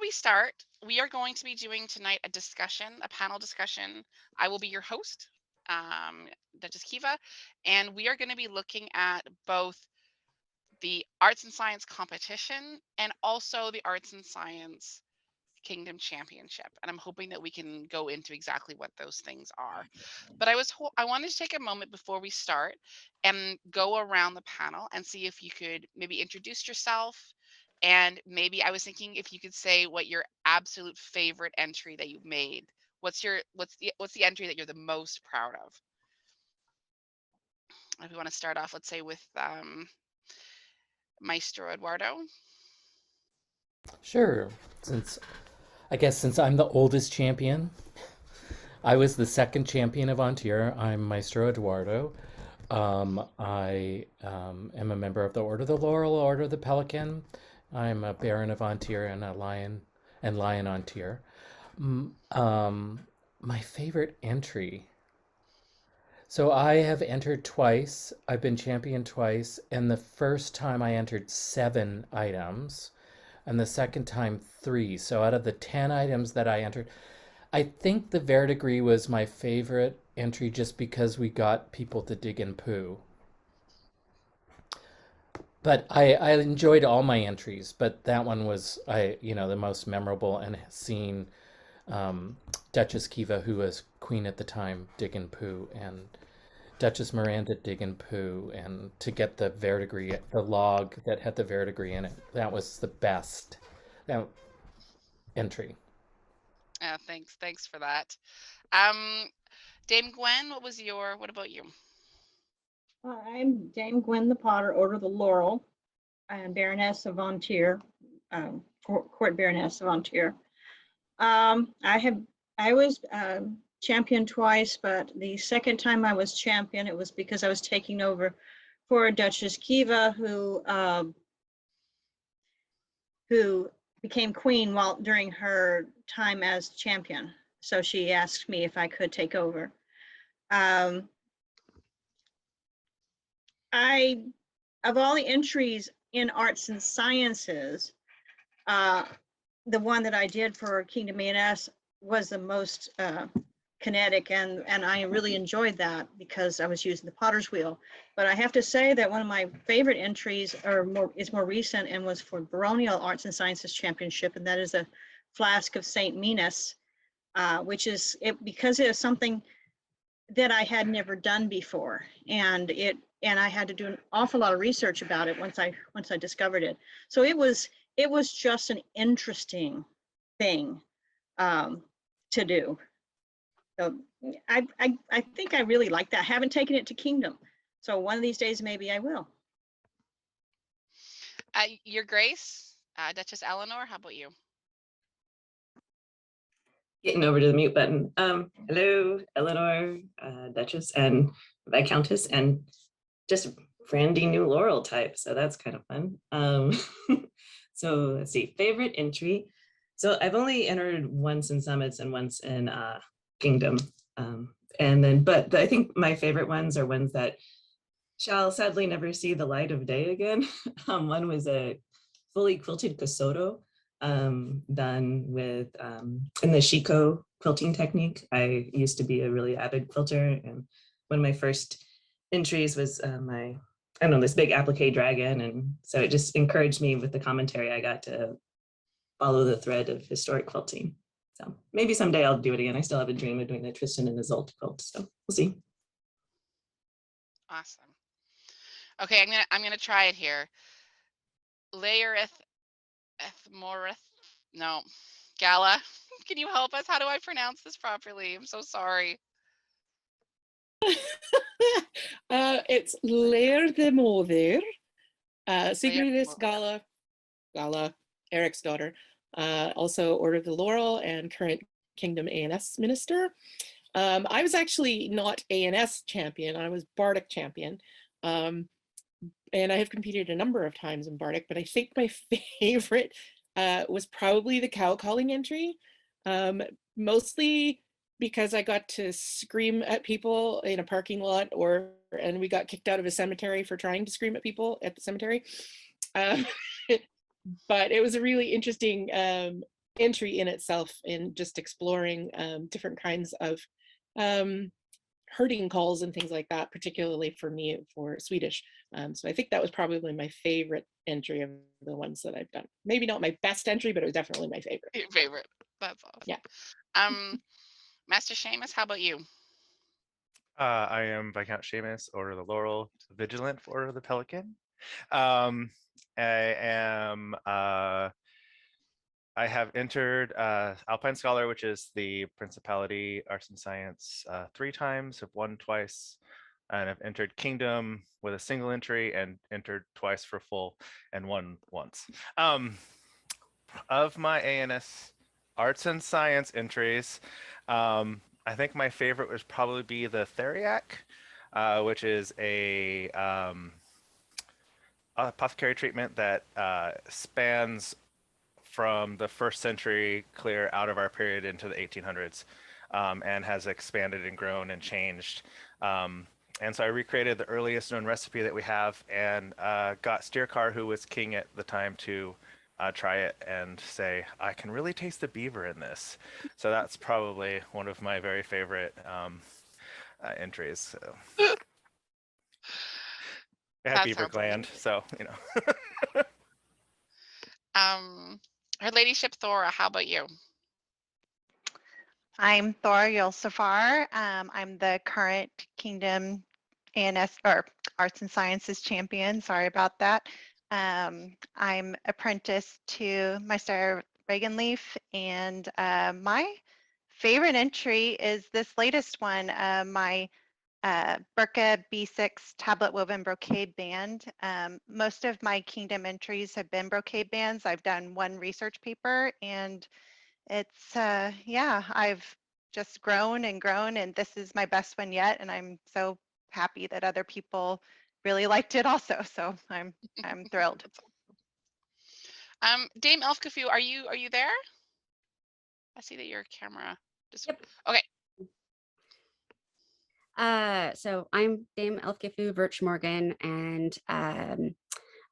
we start, we are going to be doing tonight a panel discussion. I will be your host, Duchess Kiva, and we are going to be looking at both the Arts and Science competition and also the Arts and Science Kingdom Championship. And I'm hoping that we can go into exactly what those things are. But I wanted to take a moment before we start and go around the panel and see if you could maybe introduce yourself. And maybe I was thinking if you could say what your absolute favorite entry that you've made. What's the entry that you're the most proud of? If we want to start off, let's say with Maestro Eduardo. Sure. Since I'm the oldest champion, I was the second champion of An Tir. I'm Maestro Eduardo. I am a member of the Order of the Laurel, Order of the Pelican. I'm a Baron of An Tir and a Lion An Tir. My favorite entry. So I have entered twice. I've been champion twice, and the first time I entered 7 items, and the second time 3. So out of the 10 items that I entered, I think the verdigris was my favorite entry just because we got people to dig and poo. But I enjoyed all my entries, but that one was the most memorable, and seeing Duchess Kiva, who was queen at the time, dig and poo, and Duchess Miranda dig and poo, and to get the verdigris, the log that had the verdigris in it, that was the best entry. Thanks for that. Dame Gwen, what about you? I'm Dame Gwen the Potter, Order of the Laurel, and Baroness of An Tir, Court Baroness of An Tir. I was champion twice, but the second time I was champion, it was because I was taking over for Duchess Kiva, who became queen during her time as champion. So she asked me if I could take over. Of all the entries in arts and sciences, the one that I did for Kingdom A&S was the most kinetic, and I really enjoyed that because I was using the potter's wheel. But I have to say that one of my favorite entries is more recent and was for Baronial Arts and Sciences Championship, and that is a flask of St. Minas, which is because it is something that I had never done before, and I had to do an awful lot of research about it once I discovered it. So it was just an interesting thing to do. So I think I really like that. I haven't taken it to Kingdom, so one of these days maybe I will. Your Grace, Duchess Eleanor, how about you? Getting over to the mute button. Hello, Eleanor, Duchess and Viscountess, and just brandy new Laurel type. So that's kind of fun. So let's see, favorite entry. So I've only entered once in Summits and once in Kingdom. But I think my favorite ones are ones that shall sadly never see the light of day again. One was a fully quilted Kosoto, done with in the Shiko quilting technique. I used to be a really avid quilter, and one of my first entries was this big applique dragon, and so it just encouraged me with the commentary I got to follow the thread of historic quilting. So maybe someday I'll do it again. I still have a dream of doing the Tristan and Isolde quilt, so we'll see. Awesome. Okay, I'm gonna try it here. Gala. Can you help us? How do I pronounce this properly? I'm so sorry. It's Lair the Mother, Sigriðis, Gala, Eirkisdottir, also Order of the Laurel and current Kingdom A&S minister. I was actually not A&S champion, I was Bardic champion. And I have competed a number of times in Bardic, but I think my favorite was probably the cow calling entry, mostly because I got to scream at people in a parking lot, and we got kicked out of a cemetery for trying to scream at people at the cemetery. But it was a really interesting entry in itself in just exploring different kinds of herding calls and things like that, particularly for me for Swedish. So I think that was probably my favorite entry of the ones that I've done. Maybe not my best entry, but it was definitely my favorite. Your favorite. That's awesome. Yeah. Master Séamus, how about you? I am Viscount Séamus, Order of the Laurel, Vigilant for Order of the Pelican. I am I have entered Alpine Scholar, which is the Principality Arts and Science 3 times, have won twice, and I've entered Kingdom with a single entry and entered twice for full and won once. Of my ANS Arts and Science entries, I think my favorite would probably be the Theriac, which is a apothecary treatment that spans from the 1st century clear out of our period into the 1800s, and has expanded and grown and changed. And so I recreated the earliest known recipe that we have, and got Styrkar, who was king at the time, to try it and say, I can really taste the beaver in this. So that's probably one of my very favorite entries. So. It had That beaver sounds gland, amazing. so, you know. Her Ladyship Thora, how about you? I'm Thora Yulsafar. I'm the current Kingdom ANS or Arts and Sciences champion. Sorry about that. I'm apprenticed to Meister Regenleaf, and my favorite entry is this latest one, my Burka B6 tablet woven brocade band. Most of my Kingdom entries have been brocade bands. I've done one research paper, and it's yeah, I've just grown and grown, and this is my best one yet, and I'm so happy that other people really liked it also. So I'm thrilled. Dame Ælfgifu, are you there? I see that your camera just Yep. Okay. So I'm Dame Ælfgifu Verch Morgan, and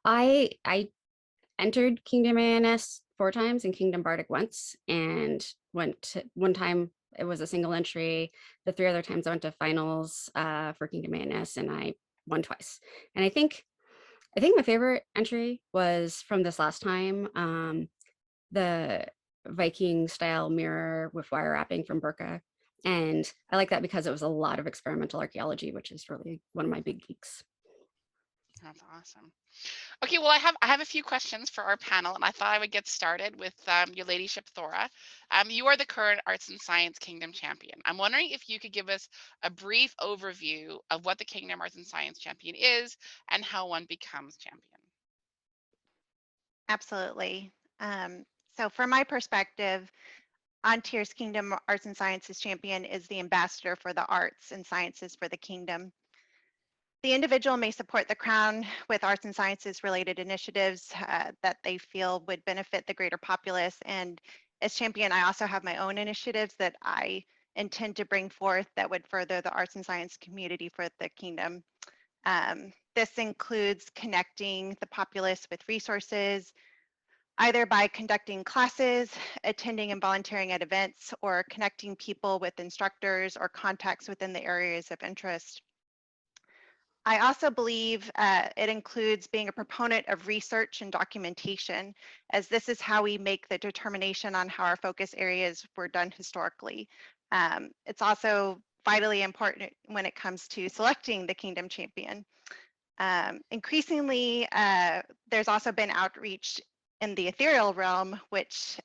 I entered Kingdom ANS 4 times and Kingdom Bardic once, and went to, one time it was a single entry. The 3 other times I went to finals for Kingdom ANS, and I won twice. And I think my favorite entry was from this last time, the Viking style mirror with wire wrapping from Burka. And I like that because it was a lot of experimental archaeology, which is really one of my big geeks. That's awesome. Okay, well, I have a few questions for our panel, and I thought I would get started with your Ladyship Thora. You are the current Arts and Science Kingdom champion. I'm wondering if you could give us a brief overview of what the Kingdom Arts and Science champion is and how one becomes champion. Absolutely. So from my perspective, An Tir's Kingdom Arts and Sciences champion is the ambassador for the arts and sciences for the kingdom. The individual may support the crown with arts and sciences related initiatives that they feel would benefit the greater populace. And as champion, I also have my own initiatives that I intend to bring forth that would further the arts and science community for the kingdom. This includes connecting the populace with resources, either by conducting classes, attending and volunteering at events, or connecting people with instructors or contacts within the areas of interest. I also believe it includes being a proponent of research and documentation, as this is how we make the determination on how our focus areas were done historically. It's also vitally important when it comes to selecting the Kingdom champion. Increasingly, there's also been outreach in the ethereal realm, which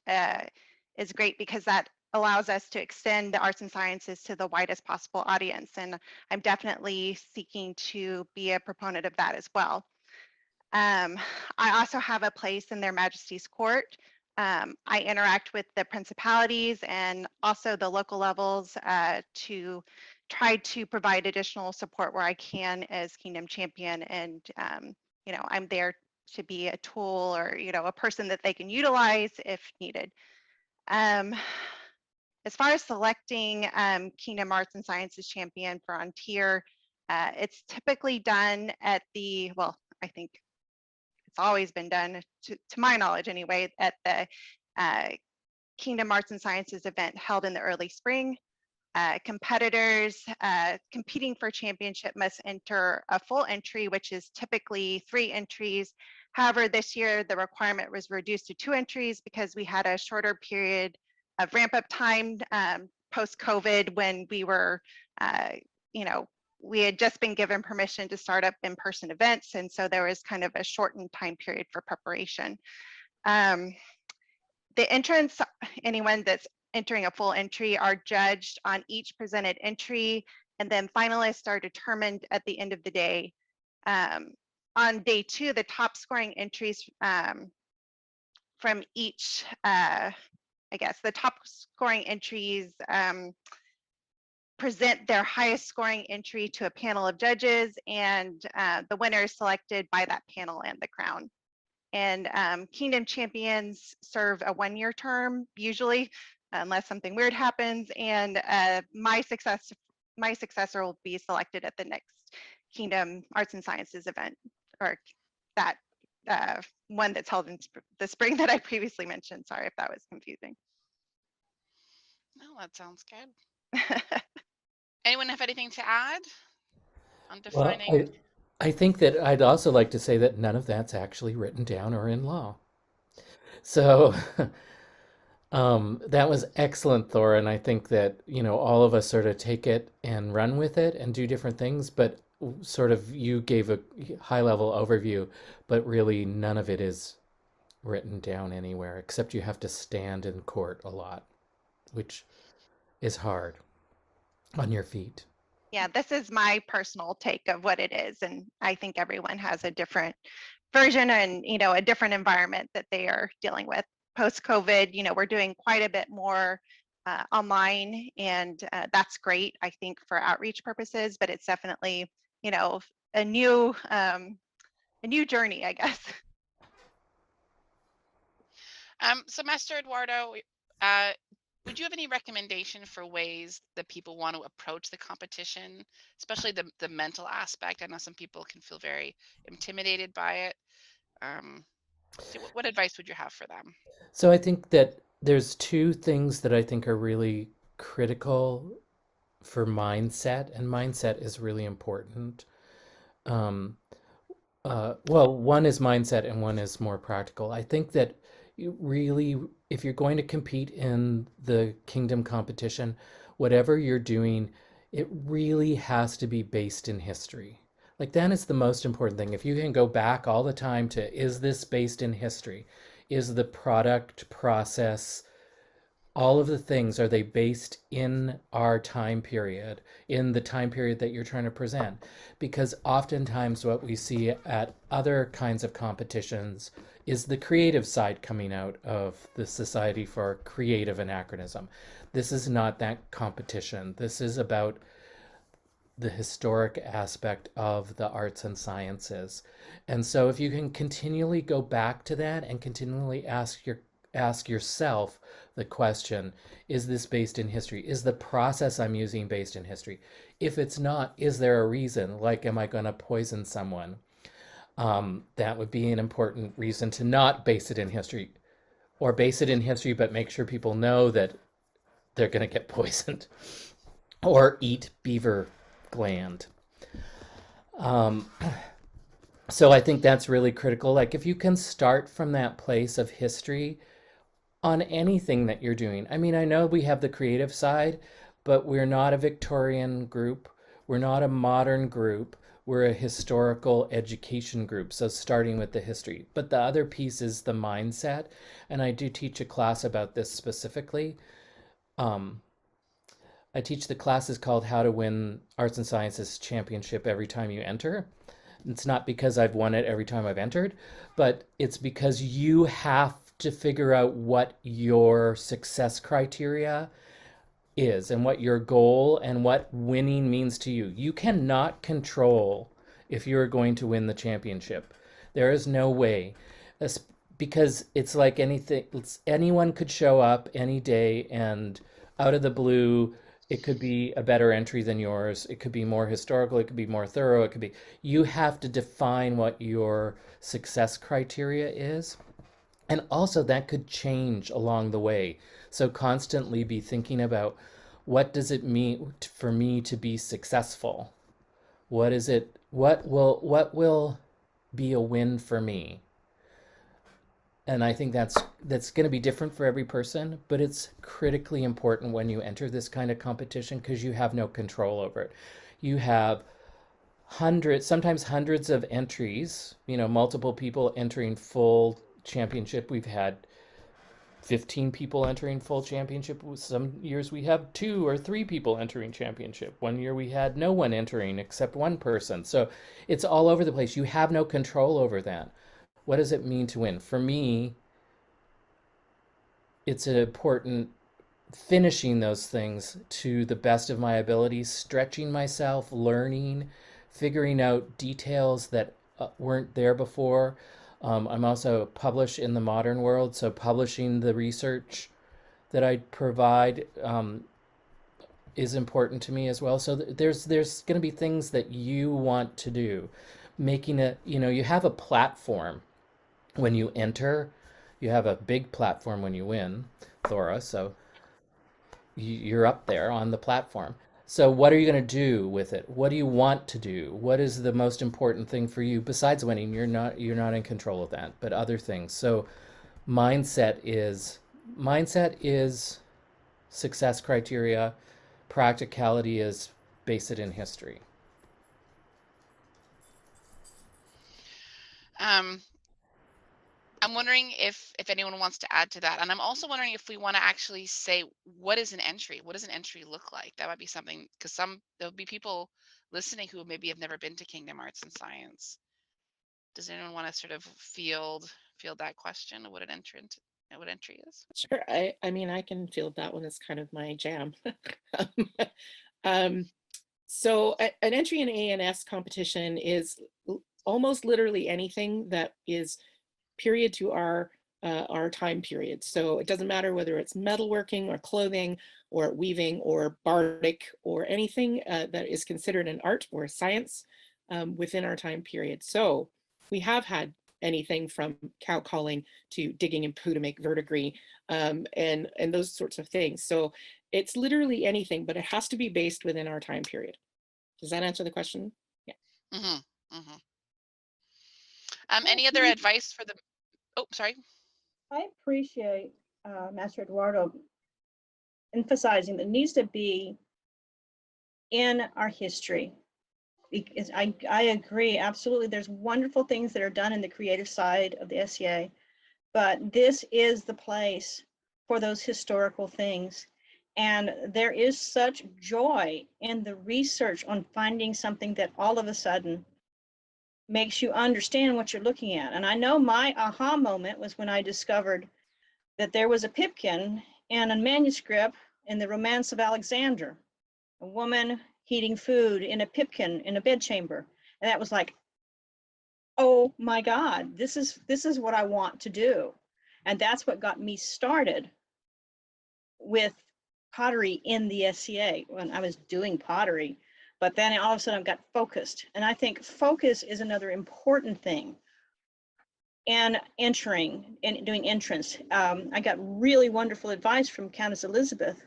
is great because that allows us to extend the arts and sciences to the widest possible audience. And I'm definitely seeking to be a proponent of that as well. I also have a place in their Majesty's court. I interact with the principalities and also the local levels to try to provide additional support where I can as Kingdom champion. And, you know, I'm there to be a tool or, you know, a person that they can utilize if needed. As far as selecting Kingdom Arts and Sciences champion for An Tir, it's typically done at the, well, I think it's always been done, to my knowledge anyway, at the Kingdom Arts and Sciences event held in the early spring. Competitors competing for championship must enter a full entry, which is typically 3 entries. However, this year the requirement was reduced to 2 entries because we had a shorter period of ramp up time post-COVID when we were, we had just been given permission to start up in-person events. And so there was kind of a shortened time period for preparation. The entrants, anyone that's entering a full entry, are judged on each presented entry, and then finalists are determined at the end of the day. On day 2, the top scoring entries from each, the top scoring entries present their highest scoring entry to a panel of judges, and the winner is selected by that panel and the crown. And Kingdom champions serve a 1-year term, usually, unless something weird happens. And my successor will be selected at the next Kingdom Arts and Sciences event, or that one that's held in the spring that I previously mentioned. Sorry if that was confusing. No, that sounds good. Anyone have anything to add on defining? Well, I think that I'd also like to say that none of that's actually written down or in law. So that was excellent, Thor. And I think that, all of us sort of take it and run with it and do different things, but sort of you gave a high level overview, but really none of it is written down anywhere, except you have to stand in court a lot, which is hard on your feet. Yeah, this is my personal take of what it is. And I think everyone has a different version and, a different environment that they are dealing with. Post-COVID, we're doing quite a bit more online, and that's great, I think, for outreach purposes, but it's definitely, a new journey, I guess. So Master Eduardo, would you have any recommendation for ways that people want to approach the competition, especially the mental aspect? I know some people can feel very intimidated by it. What advice would you have for them? So I think that there's 2 things that I think are really critical for mindset, and mindset is really important. Well, one is mindset and one is more practical. I think that you really, if you're going to compete in the kingdom competition, whatever you're doing, it really has to be based in history. Like, that is the most important thing. If you can go back all the time to, is this based in history? Is the product, process, all of the things, are they based in our time period, in the time period that you're trying to present? Because oftentimes what we see at other kinds of competitions is the creative side coming out of the Society for Creative Anachronism. This is not that competition. This is about the historic aspect of the arts and sciences. And so if you can continually go back to that and continually ask yourself the question, is this based in history? Is the process I'm using based in history? If it's not, is there a reason? Like, am I going to poison someone? That would be an important reason to not base it in history, or base it in history but make sure people know that they're going to get poisoned or eat beaver gland. So I think that's really critical. Like, if you can start from that place of history on anything that you're doing. I mean, I know we have the creative side, but we're not a Victorian group. We're not a modern group. We're a historical education group. So starting with the history. But the other piece is the mindset. And I do teach a class about this specifically. I teach the classes called How to Win Arts and Sciences Championship Every Time You Enter. It's not because I've won it every time I've entered, but it's because you have to figure out what your success criteria is and what your goal and what winning means to you. You cannot control if you're going to win the championship. There is no way, because it's like anything. Anyone could show up any day and out of the blue, it could be a better entry than yours. It could be more historical. It could be more thorough. It could be. You have to define what your success criteria is. And also that could change along the way. So constantly be thinking about, what does it mean for me to be successful? What is it? What will be a win for me? And I think that's going to be different for every person, but it's critically important when you enter this kind of competition, because you have no control over it. You have hundreds, sometimes hundreds of entries, multiple people entering full championship. We've had 15 people entering full championship. Some years we have 2 or 3 people entering championship. One year we had no one entering except one person. So it's all over the place. You have no control over that. What does it mean to win? For me, it's an important finishing those things to the best of my abilities, stretching myself, learning, figuring out details that weren't there before. I'm also published in the modern world, so publishing the research that I provide is important to me as well. So there's going to be things that you want to do, making it. You have a platform when you enter. You have a big platform when you win, Thora. So you're up there on the platform. So what are you going to do with it? What do you want to do? What is the most important thing for you besides winning? You're not in control of that, but other things. So mindset is success criteria. Practicality is base it in history. I'm wondering if anyone wants to add to that. And I'm also wondering if we want to actually say, what is an entry? What does an entry look like? That might be something, because there'll be people listening who maybe have never been to Kingdom Arts and Science. Does anyone want to sort of field that question of what an entry is? Sure. I mean, I can field that one. It's kind of my jam. So an entry in ANS competition is almost literally anything that is period to our time period. So it doesn't matter whether it's metalworking or clothing or weaving or bardic or anything that is considered an art or science within our time period. So we have had anything from cow calling to digging in poo to make verdigris and those sorts of things. So it's literally anything, but it has to be based within our time period. Does that answer the question? Yeah. Mm-hmm. Mm-hmm. Any other advice for the? Oh, sorry. I appreciate Master Eduardo emphasizing that it needs to be in our history. Because I agree, absolutely. There's wonderful things that are done in the creative side of the SCA, but this is the place for those historical things. And there is such joy in the research on finding something that all of a sudden makes you understand what you're looking at. And I know my aha moment was when I discovered that there was a pipkin in a manuscript in the Romance of Alexander, a woman heating food in a pipkin in a bedchamber. And that was like, oh my God, this is what I want to do. And that's what got me started with pottery in the SCA when I was doing pottery. But then all of a sudden I got focused. And I think focus is another important thing. And entering and doing entrance. I got really wonderful advice from Countess Elizabeth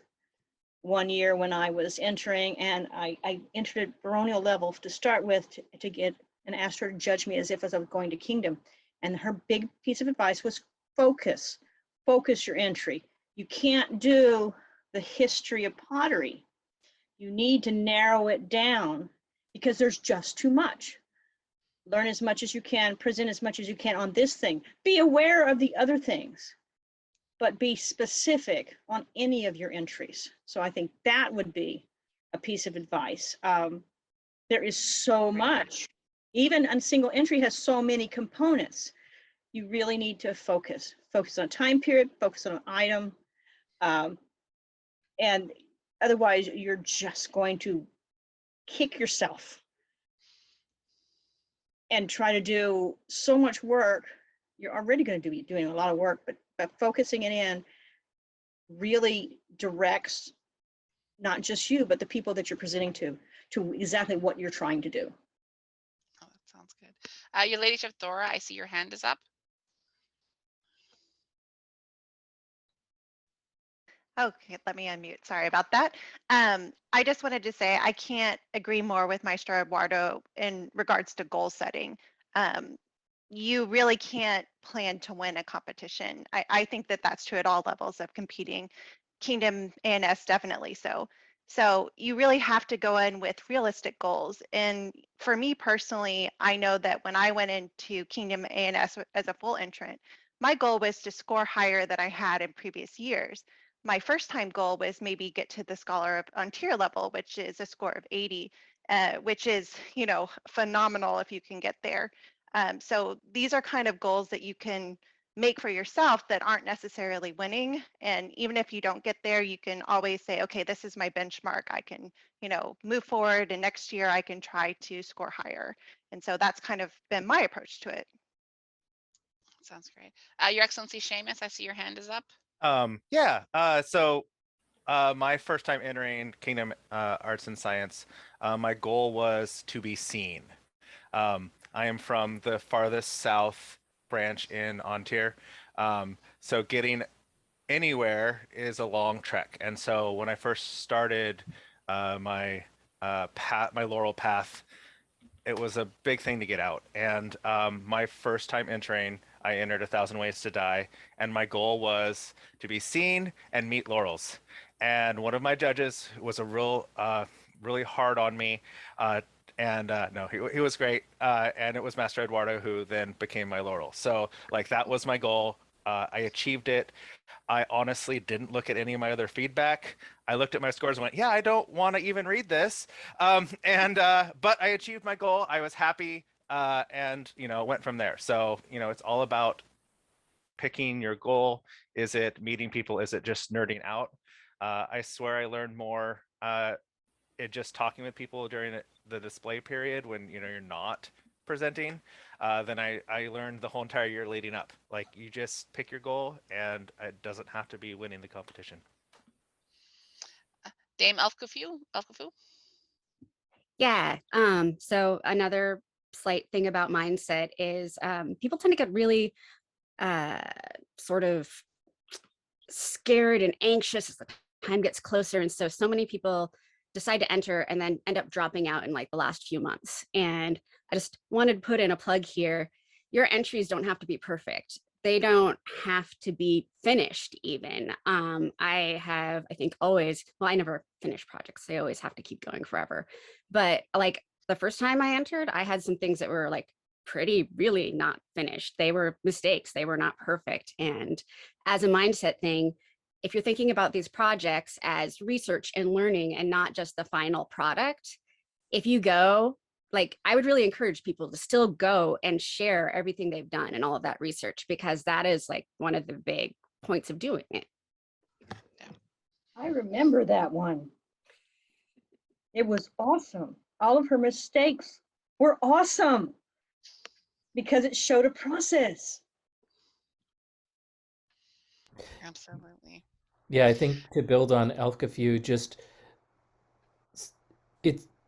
one year when I was entering, and I entered at baronial level to start with to get and asked her to judge me as if I was going to kingdom. And her big piece of advice was focus your entry. You can't do the history of pottery. You need to narrow it down because there's just too much. Learn as much as you can, present as much as you can on this thing. Be aware of the other things, but be specific on any of your entries. So I think that would be a piece of advice. There is so much. Even a single entry has so many components. You really need to focus on time period, focus on an item. And otherwise you're just going to kick yourself and try to do so much work. You're already going to be doing a lot of work, but focusing it in really directs not just you, but the people that you're presenting to exactly what you're trying to do. Oh, that sounds good. Your ladyship Thora, I see your hand is up. Okay, let me unmute. Sorry about that. I just wanted to say I can't agree more with Maestro Eduardo in regards to goal setting. You really can't plan to win a competition. I think that that's true at all levels of competing. Kingdom ANS definitely so. So you really have to go in with realistic goals. And for me personally, I know that when I went into Kingdom ANS as a full entrant, my goal was to score higher than I had in previous years. My first time goal was maybe get to the Scholar of An Tir level, which is a score of 80, which is, you know, phenomenal if you can get there. So these are kind of goals that you can make for yourself that aren't necessarily winning. And even if you don't get there, you can always say, okay, this is my benchmark. I can, you know, move forward and next year I can try to score higher. And so that's kind of been my approach to it. Sounds great. Your Excellency Séamus, I see your hand is up. So my first time entering Kingdom Arts and Science, my goal was to be seen. I am from the farthest south branch in An Tir, so getting anywhere is a long trek. And so when I first started my laurel path, it was a big thing to get out. And my first time entering, I entered 1,000 Ways to Die, and my goal was to be seen and meet laurels. And one of my judges was really hard on me. No, he was great. And it was Master Eduardo who then became my laurel. So like that was my goal. I achieved it. I honestly didn't look at any of my other feedback. I looked at my scores and went, yeah, I don't want to even read this. But I achieved my goal. I was happy and, you know, went from there. So, you know, it's all about picking your goal. Is it meeting people? Is it just nerding out? I swear I learned more just talking with people during the display period when, you know, you're not presenting than I learned the whole entire year leading up. Like you just pick your goal and it doesn't have to be winning the competition. Dame Ælfgifu? Yeah. So another slight thing about mindset is people tend to get really sort of scared and anxious as the time gets closer. And so many people decide to enter and then end up dropping out in like the last few months. And I just wanted to put in a plug here. Your entries don't have to be perfect. They don't have to be finished even. I think always, well, I never finish projects. They always have to keep going forever. But like the first time I entered, I had some things that were like really not finished. They were mistakes. They were not perfect. And as a mindset thing, if you're thinking about these projects as research and learning and not just the final product, if you go, like, I would really encourage people to still go and share everything they've done and all of that research, because that is like one of the big points of doing it. I remember that one. It was awesome. All of her mistakes were awesome because it showed a process. Absolutely. Yeah, I think to build on Ælfgifu, just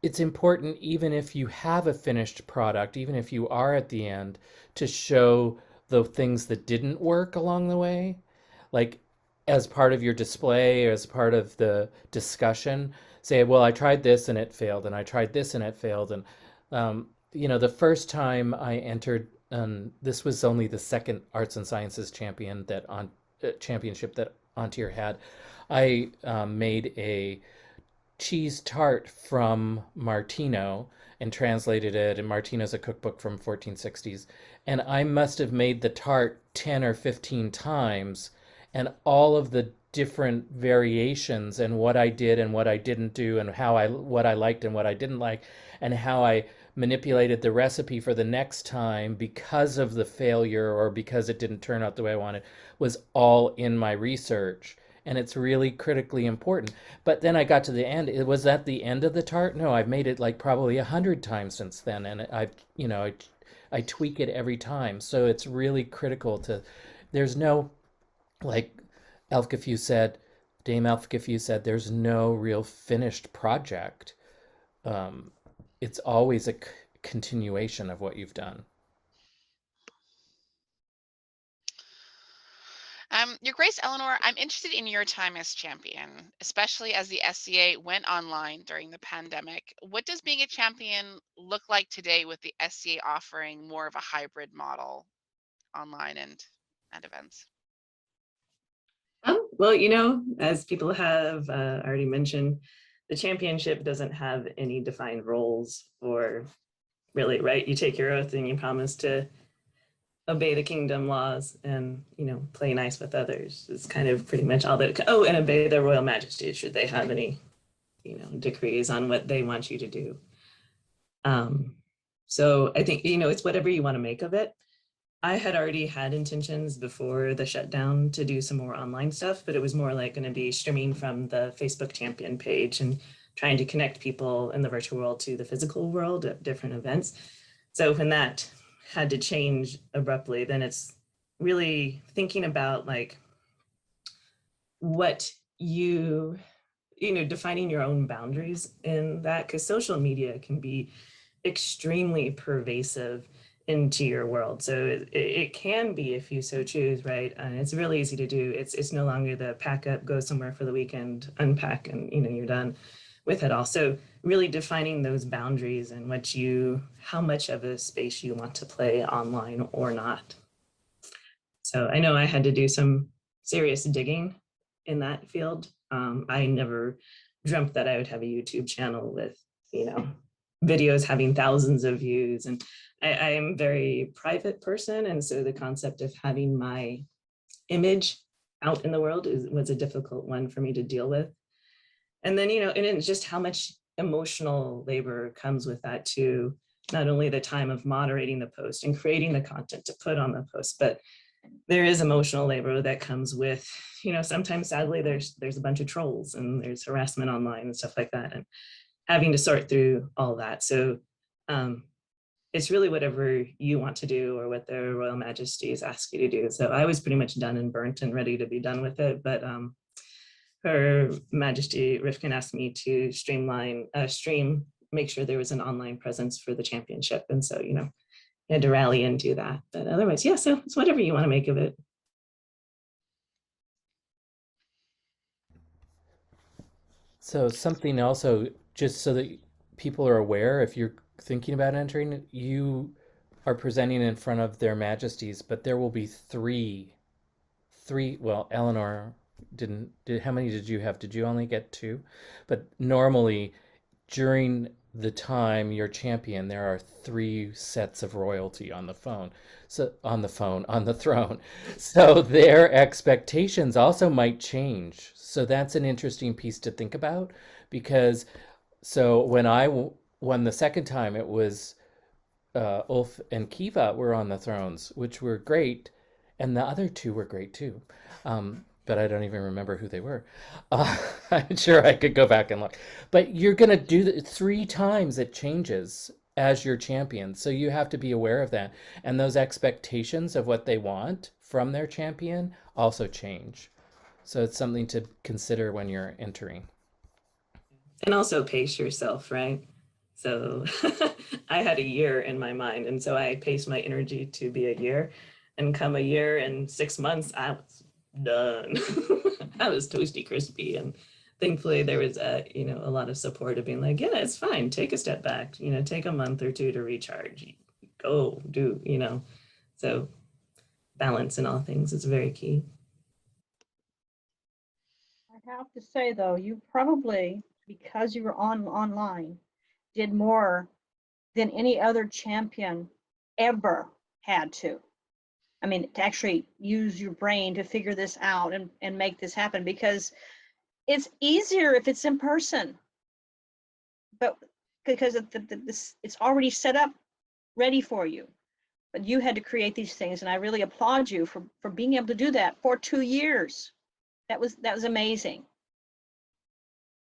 it's important, even if you have a finished product, even if you are at the end, to show the things that didn't work along the way, like as part of your display or as part of the discussion. Say, well, I tried this and it failed, and I tried this and it failed, and you know, the first time I entered, this was only the second Arts and Sciences championship that An Tir had. I made a cheese tart from Martino and translated it, and Martino's a cookbook from 1460s, and I must have made the tart 10 or 15 times, and all of the different variations and what I did and what I didn't do and what I liked and what I didn't like and how I manipulated the recipe for the next time because of the failure or because it didn't turn out the way I wanted was all in my research. And it's really critically important. But then I got to the end. It was at the end of the tart. No, I've made it like probably 100 times since then, and I tweak it every time. So it's really critical to. There's no, like Ælfgifu said, Dame Ælfgifu said, there's no real finished project. It's always a continuation of what you've done. Your Grace Eleanor, I'm interested in your time as champion, especially as the SCA went online during the pandemic. What does being a champion look like today with the SCA offering more of a hybrid model online and at events? Well, as people have already mentioned, the championship doesn't have any defined roles or really, right? You take your oath and you promise to obey the kingdom laws and, play nice with others. It's kind of pretty much all that. Oh, and obey their royal majesty should they have any, decrees on what they want you to do. So I think, it's whatever you want to make of it. I had already had intentions before the shutdown to do some more online stuff, but it was more like going to be streaming from the Facebook champion page and trying to connect people in the virtual world to the physical world at different events. So when that had to change abruptly, then it's really thinking about like what defining your own boundaries in that, because social media can be extremely pervasive into your world. So it can be, if you so choose, right? And it's really easy to do. It's no longer the pack up, go somewhere for the weekend, unpack, and you're done with it all. So really defining those boundaries and how much of a space you want to play online or not. So I know I had to do some serious digging in that field. I never dreamt that I would have a YouTube channel with, videos having thousands of views. And I am a very private person. And so the concept of having my image out in the world was a difficult one for me to deal with. And then, and it's just how much emotional labor comes with that too. Not only the time of moderating the post and creating the content to put on the post, but there is emotional labor that comes with, sometimes sadly there's a bunch of trolls and there's harassment online and stuff like that, and having to sort through all that. So it's really whatever you want to do or what their Royal Majesties ask you to do. So I was pretty much done and burnt and ready to be done with it. But Her Majesty Rifkin asked me to make sure there was an online presence for the championship. And so, I had to rally and do that. But otherwise, yeah, so it's whatever you want to make of it. So something also, just so that people are aware, if you're thinking about entering, you are presenting in front of their majesties, but there will be three, well, Eleanor how many did you have? Did you only get two? But normally during the time you're champion, there are three sets of royalty on the throne. So their expectations also might change. So that's an interesting piece to think about, because so when I won the second time, it was Ulf and Kiva were on the thrones, which were great, and the other two were great too. But I don't even remember who they were. I'm sure I could go back and look. But you're going to do it 3 times, it changes as your champion. So you have to be aware of that. And those expectations of what they want from their champion also change. So it's something to consider when you're entering. And also pace yourself, right? So I had a year in my mind. And so I paced my energy to be a year. And come a year and 6 months, I was done. I was toasty crispy, and thankfully there was a lot of support of being like, yeah, it's fine, take a step back, take a month or 2 to recharge, go do, so balance in all things is very key. I have to say though, you probably, because you were online, did more than any other champion ever had to. I mean, to actually use your brain to figure this out and make this happen, because it's easier if it's in person. But because it's already set up, ready for you. But you had to create these things, and I really applaud you for being able to do that for 2 years. That was amazing.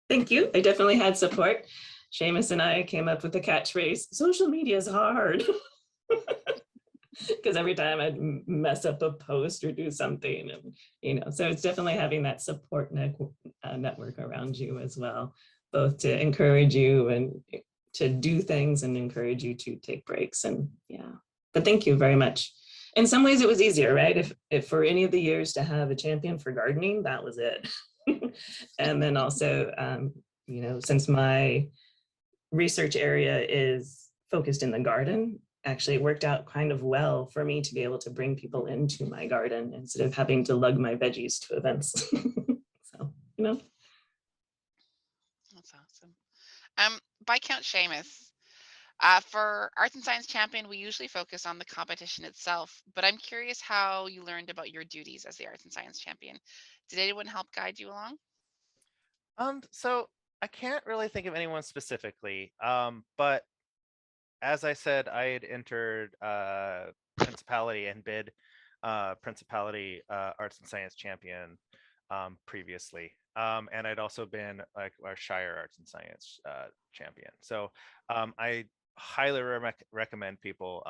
Thank you. I definitely had support. Séamus and I came up with the catchphrase, social media is hard. Because every time I'd mess up a post or do something, and so it's definitely having that support network around you as well, both to encourage you and to do things and encourage you to take breaks. And yeah, but thank you very much. In some ways it was easier, right? If for any of the years to have a champion for gardening, that was it. And then also, you know, since my research area is focused in the garden, actually it worked out kind of well for me to be able to bring people into my garden instead of having to lug my veggies to events. So, you know. That's awesome. Viscount Séamus. For Arts and Science Champion, we usually focus on the competition itself, but I'm curious how you learned about your duties as the Arts and Science Champion. Did anyone help guide you along? So I can't really think of anyone specifically, but as I said, I had entered Principality and bid Principality Arts and Science Champion previously. And I'd also been like our Shire Arts and Science Champion. So I highly recommend people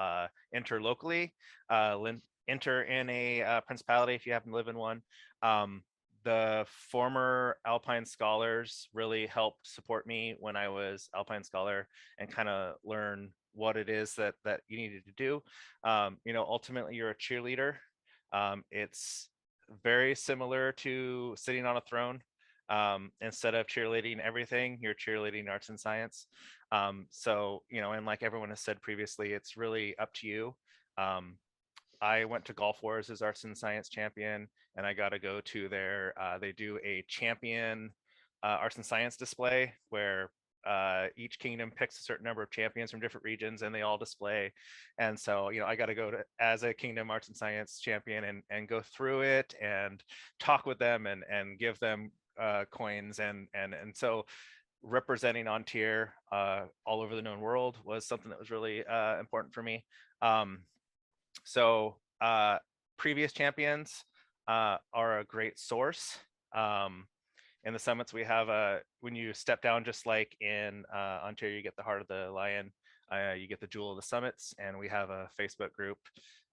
enter locally, enter in a Principality if you happen to live in one. The former Alpine Scholars really helped support me when I was Alpine Scholar and kind of learn what it is that you needed to do. You know, ultimately you're a cheerleader. It's very similar to sitting on a throne. Instead of cheerleading everything, you're cheerleading arts and science. So, you know, and like everyone has said previously, it's really up to you. I went to Golf Wars as Arts and Science Champion, and I got to go to their, they do a champion Arts and Science display where each kingdom picks a certain number of champions from different regions and they all display. And so, you know, I got to go to as a kingdom Arts and Science Champion and go through it and talk with them and give them coins. And so representing An Tir all over the known world was something that was really important for me. So previous champions are a great source. In the summits we have when you step down, just like in An Tir, you get the Heart of the Lion, you get the Jewel of the Summits, and we have a Facebook group.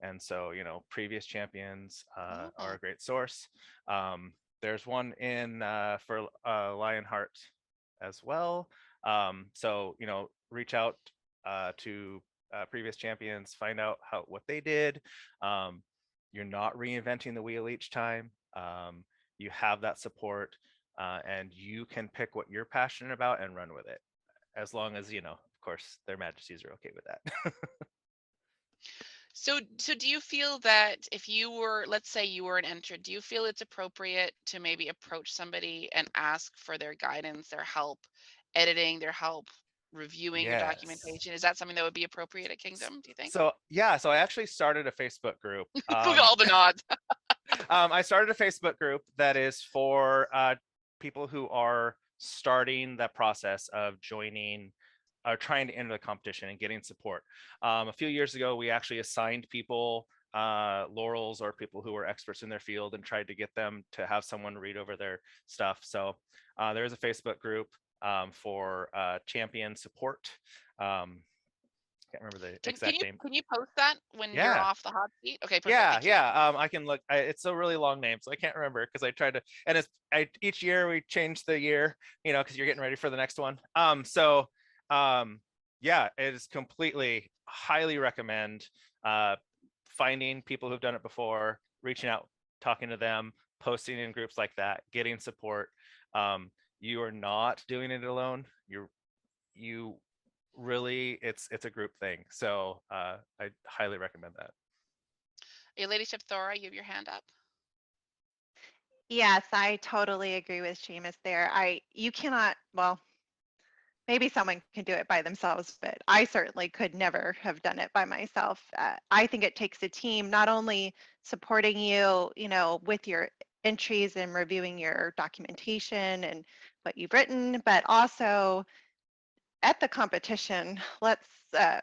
And so, you know, previous champions are a great source. There's one in for Lionheart as well. So, you know, reach out to previous champions, find out what they did. You're not reinventing the wheel each time. You have that support, and you can pick what you're passionate about and run with it, as long as, you know, of course, their majesties are okay with that. So do you feel that if you were, let's say you were an entrant, do you feel it's appropriate to maybe approach somebody and ask for their guidance, their help editing, their help reviewing your Yes. documentation? Is that something that would be appropriate at Kingdom, do you think? So yeah, so I actually started a Facebook group. Look at all the nods. I started a Facebook group that is for people who are starting the process of joining or trying to enter the competition and getting support. A few years ago, we actually assigned people laurels or people who were experts in their field and tried to get them to have someone read over their stuff. So there's a Facebook group for champion support. Can't remember the exact name. Can you post that when you're Yeah. off the hot seat? Okay, perfect. Yeah. I can look. It's a really long name, so I can't remember because I tried to. And each year we change the year, you know, because you're getting ready for the next one. Yeah, it is completely highly recommend finding people who've done it before, reaching out, talking to them, posting in groups like that, getting support. You are not doing it alone. You really, it's a group thing. So I highly recommend that. Your ladyship Thora, you have your hand up. Yes, I totally agree with Séamus there. You cannot, well, maybe someone can do it by themselves, but I certainly could never have done it by myself. I think it takes a team, not only supporting you, you know, with your entries and reviewing your documentation and what you've written, but also at the competition. Let's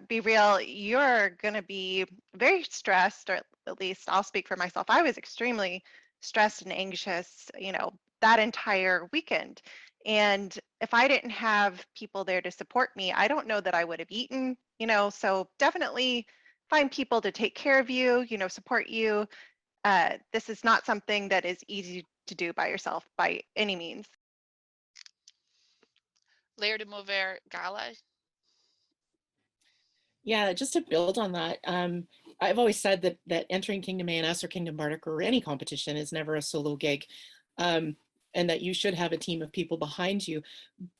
be real, you're going to be very stressed, or at least I'll speak for myself. I was extremely stressed and anxious, you know, that entire weekend. And if I didn't have people there to support me, I don't know that I would have eaten, you know, so definitely find people to take care of you, you know, support you. This is not something that is easy to do by yourself by any means. Lair de Mauvais Gala. Yeah, just to build on that, I've always said that entering Kingdom ANS or Kingdom Bardic or any competition is never a solo gig, and that you should have a team of people behind you.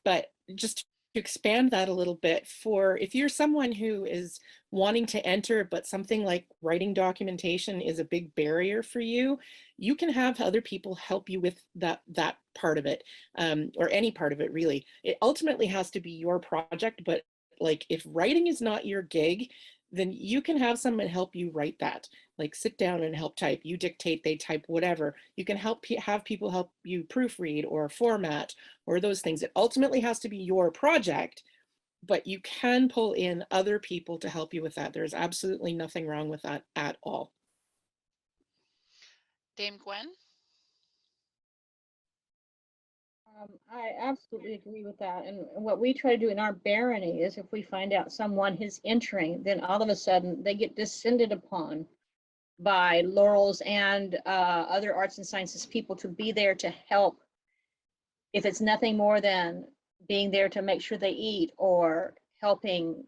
But just to expand that a little bit, for if you're someone who is wanting to enter, but something like writing documentation is a big barrier for you, you can have other people help you with that part of it, or any part of it really. It ultimately has to be your project, but like if writing is not your gig, then you can have someone help you write that. Like sit down and help type. You dictate, they type, whatever. You can have people help you proofread or format or those things. It ultimately has to be your project, but you can pull in other people to help you with that. There's absolutely nothing wrong with that at all. Dame Gwen? I absolutely agree with that. And what we try to do in our barony is if we find out someone is entering, then all of a sudden they get descended upon by Laurel's and other arts and sciences people to be there to help. If it's nothing more than being there to make sure they eat or helping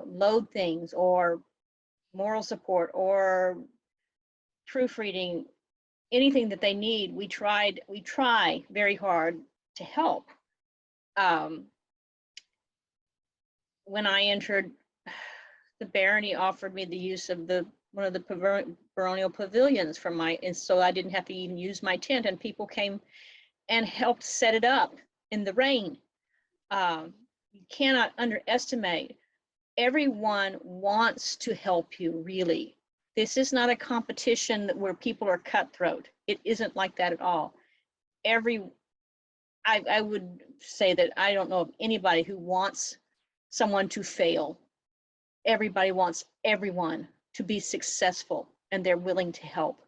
load things or moral support or proofreading, anything that they need, we try very hard to help. When I entered, the barony offered me the use of one of the baronial pavilions from and so I didn't have to even use my tent, and people came and helped set it up in the rain. You cannot underestimate. Everyone wants to help you, really. This is not a competition where people are cutthroat. It isn't like that at all. I would say that I don't know of anybody who wants someone to fail. Everybody wants everyone to be successful, and they're willing to help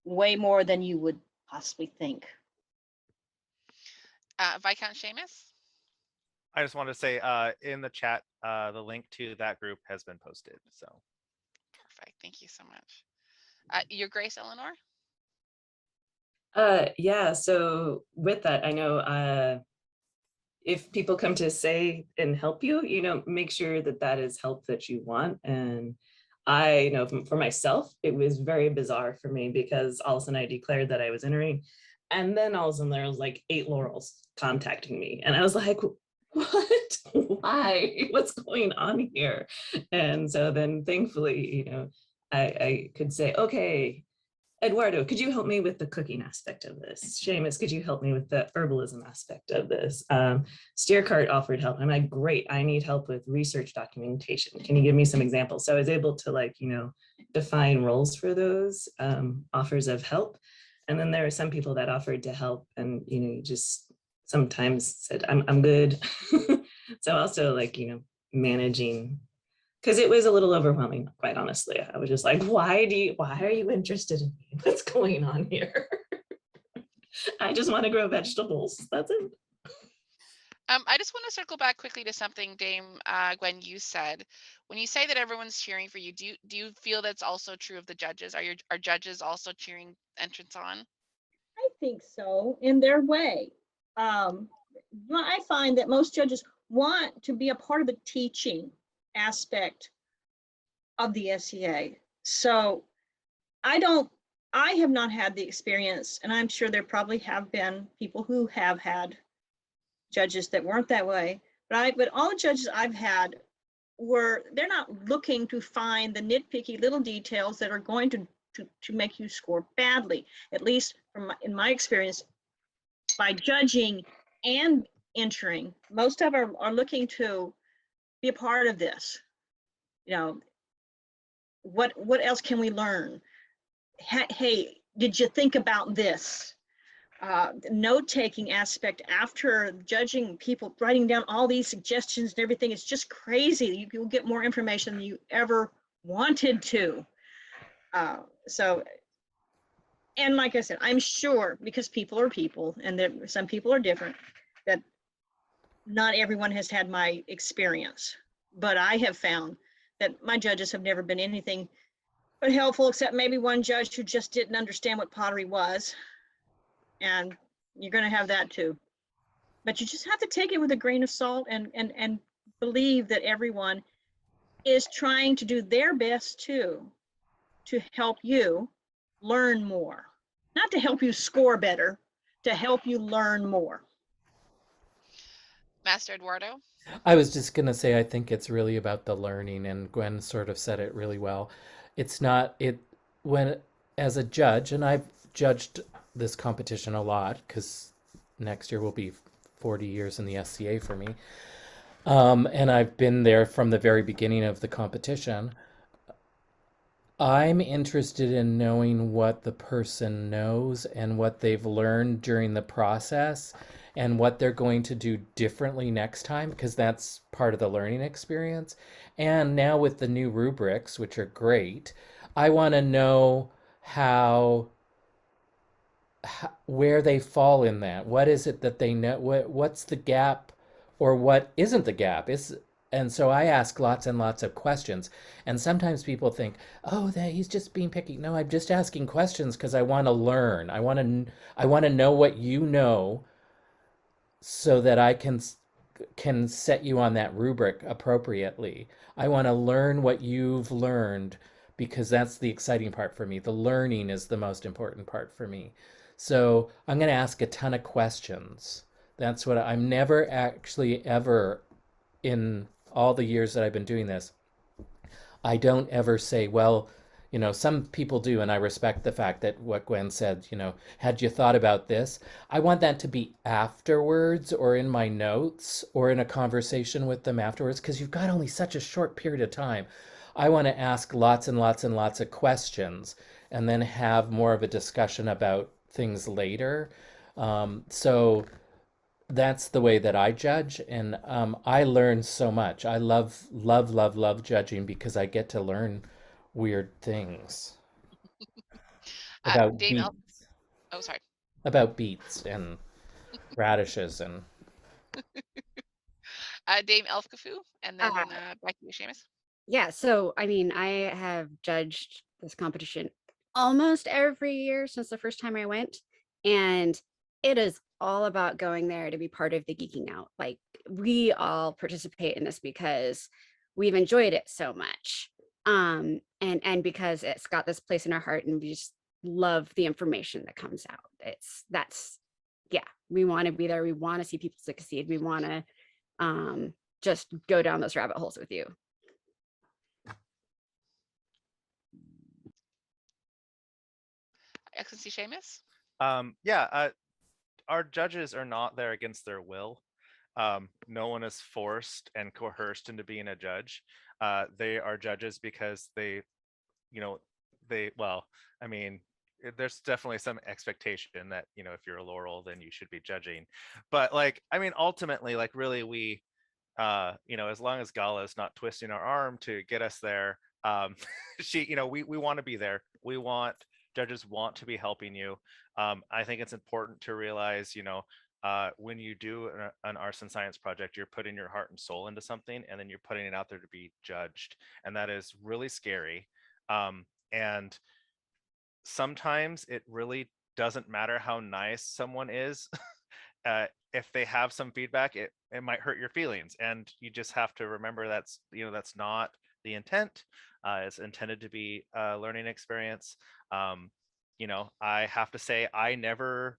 way more than you would possibly think. Viscount Séamus? I just want to say in the chat, the link to that group has been posted. So perfect. Thank you so much. Your Grace, Eleanor? Yeah, so with that, I know if people come to say and help you, make sure that that is help that you want. And I know for myself, it was very bizarre for me because all of a sudden I declared that I was entering. And then all of a sudden there was like 8 Laurels contacting me. And I was like, what? Why? What's going on here? And so then thankfully, I could say, okay, Eduardo, could you help me with the cooking aspect of this? Séamus, could you help me with the herbalism aspect of this? Steercart offered help. I'm like, great, I need help with research documentation. Can you give me some examples? So I was able to define roles for those offers of help. And then there were some people that offered to help and, just sometimes said, I'm good. So also managing, because it was a little overwhelming, quite honestly. I was just like, why are you interested in me? What's going on here? I just want to grow vegetables. That's it. I just want to circle back quickly to something, Dame Gwen, you said. When you say that everyone's cheering for you, do you feel that's also true of the judges? Are judges also cheering entrants on? I think so, in their way. I find that most judges want to be a part of the teaching aspect of the SEA. So I have not had the experience, and I'm sure there probably have been people who have had judges that weren't that way, but all the judges I've had they're not looking to find the nitpicky little details that are going to make you score badly. At least in my experience, by judging and entering, most of them are looking to be a part of this. What else can we learn? Hey, did you think about this? Note-taking aspect after judging, people writing down all these suggestions and everything. It's just crazy. You'll get more information than you ever wanted to. And like I said, I'm sure, because people are people and some people are different, that not everyone has had my experience. But I have found that my judges have never been anything but helpful, except maybe one judge who just didn't understand what pottery was. And you're going to have that too. But you just have to take it with a grain of salt and believe that everyone is trying to do their best too. to help you learn more, not to help you score better, to help you learn more. Master Eduardo? I was just going to say, I think it's really about the learning, and Gwen sort of said it really well. It's not, when, as a judge, and I've judged this competition a lot because next year will be 40 years in the SCA for me. And I've been there from the very beginning of the competition. I'm interested in knowing what the person knows and what they've learned during the process and what they're going to do differently next time, because that's part of the learning experience. And now with the new rubrics, which are great, I want to know where they fall in that. What is it that they know? What's the gap, or what isn't the gap? And so I ask lots and lots of questions. And sometimes people think, oh, that he's just being picky. No, I'm just asking questions because I want to learn. I want to know what you know, so that I can set you on that rubric appropriately. I want to learn what you've learned, because that's the exciting part for me. The learning is the most important part for me. So I'm going to ask a ton of questions. That's what I'm never actually ever, in all the years that I've been doing this, I don't ever say, well, some people do, and I respect the fact that what Gwen said, had you thought about this? I want that to be afterwards, or in my notes, or in a conversation with them afterwards, because you've got only such a short period of time. I want to ask lots and lots and lots of questions, and then have more of a discussion about things later. So that's the way that I judge, and I learn so much. I love, love, love, love judging, because I get to learn weird things about Dame Elf. beets, Oh, sorry. and radishes and. Dame Ælfgifu, and then back to you, Séamus. Yeah, so I mean, I have judged this competition almost every year since the first time I went, and it is all about going there to be part of the geeking out. Like, we all participate in this because we've enjoyed it so much, and because it's got this place in our heart, and we just love the information that comes out. We want to be there. We want to see people succeed. We want to just go down those rabbit holes with you. Excellency Séamus? Our judges are not there against their will. No one is forced and coerced into being a judge. They are judges because there's definitely some expectation that, if you're a laurel, then you should be judging. But ultimately, really, we, as long as Gala is not twisting our arm to get us there, we want to be there. Judges want to be helping you. I think it's important to realize, when you do an arts and science project, you're putting your heart and soul into something, and then you're putting it out there to be judged. And that is really scary. And sometimes it really doesn't matter how nice someone is. If they have some feedback, it might hurt your feelings. And you just have to remember that's not the intent. It's intended to be a learning experience. I have to say, I never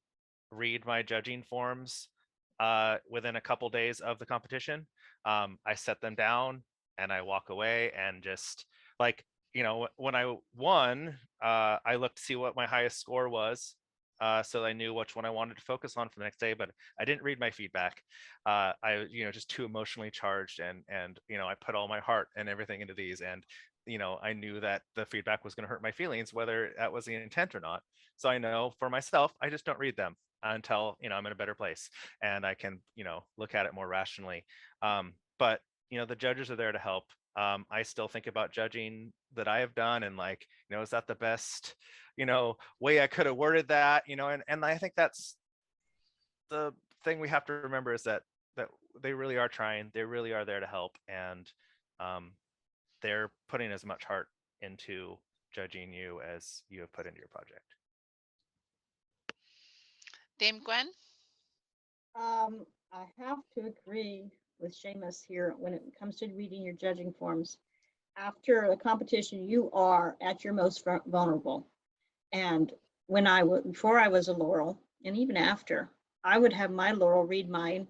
read my judging forms within a couple days of the competition. I set them down and I walk away, and just when I won, I looked to see what my highest score was, so I knew which one I wanted to focus on for the next day. But I didn't read my feedback. I just too emotionally charged, and I put all my heart and everything into these, and I knew that the feedback was going to hurt my feelings, whether that was the intent or not. So I know for myself, I just don't read them until I'm in a better place and I can look at it more rationally. But the judges are there to help. I still think about judging that I have done, and is that the best way I could have worded that, and I think that's the thing we have to remember, is that they really are trying. They really are there to help, and they're putting as much heart into judging you as you have put into your project. Dame Gwen? I have to agree with Séamus here when it comes to reading your judging forms. after the competition, you are at your most vulnerable. And when before I was a Laurel, and even after, I would have my Laurel read mine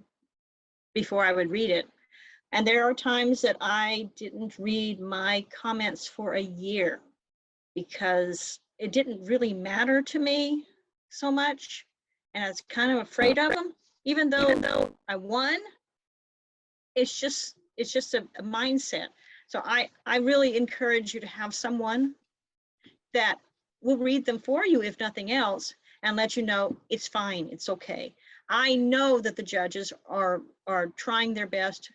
before I would read it. And there are times that I didn't read my comments for a year because it didn't really matter to me so much. And I was kind of afraid of them, even though I won. It's just a mindset. So I really encourage you to have someone that will read them for you, if nothing else, and let you know it's fine, it's okay. I know that the judges are trying their best,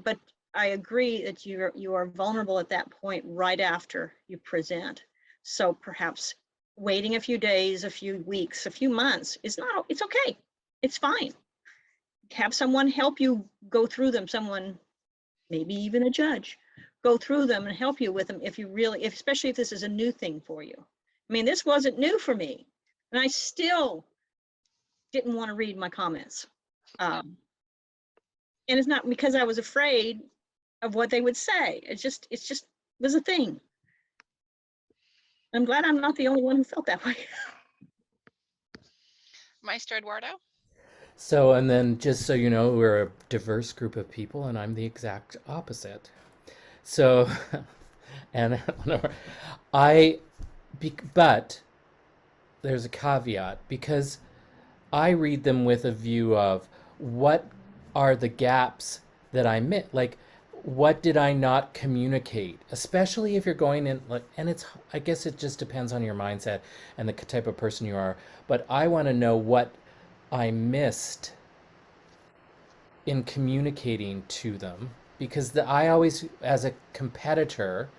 but I agree that you are vulnerable at that point right after you present. So perhaps waiting a few days, a few weeks, a few months it's okay. It's fine. Have someone help you go through them, someone, maybe even a judge, go through them and help you with them if you really, especially if this is a new thing for you. I mean, this wasn't new for me, and I still didn't want to read my comments. And it's not because I was afraid of what they would say. It just was a thing. I'm glad I'm not the only one who felt that way. Maestro Eduardo? So, and then just so you know, we're a diverse group of people, and I'm the exact opposite. So, and but there's a caveat, because I read them with a view of what are the gaps that I missed, like what did I not communicate, especially if you're going in, like, and I guess it just depends on your mindset and the type of person you are, but I want to know what I missed in communicating to them, because I always, as a competitor,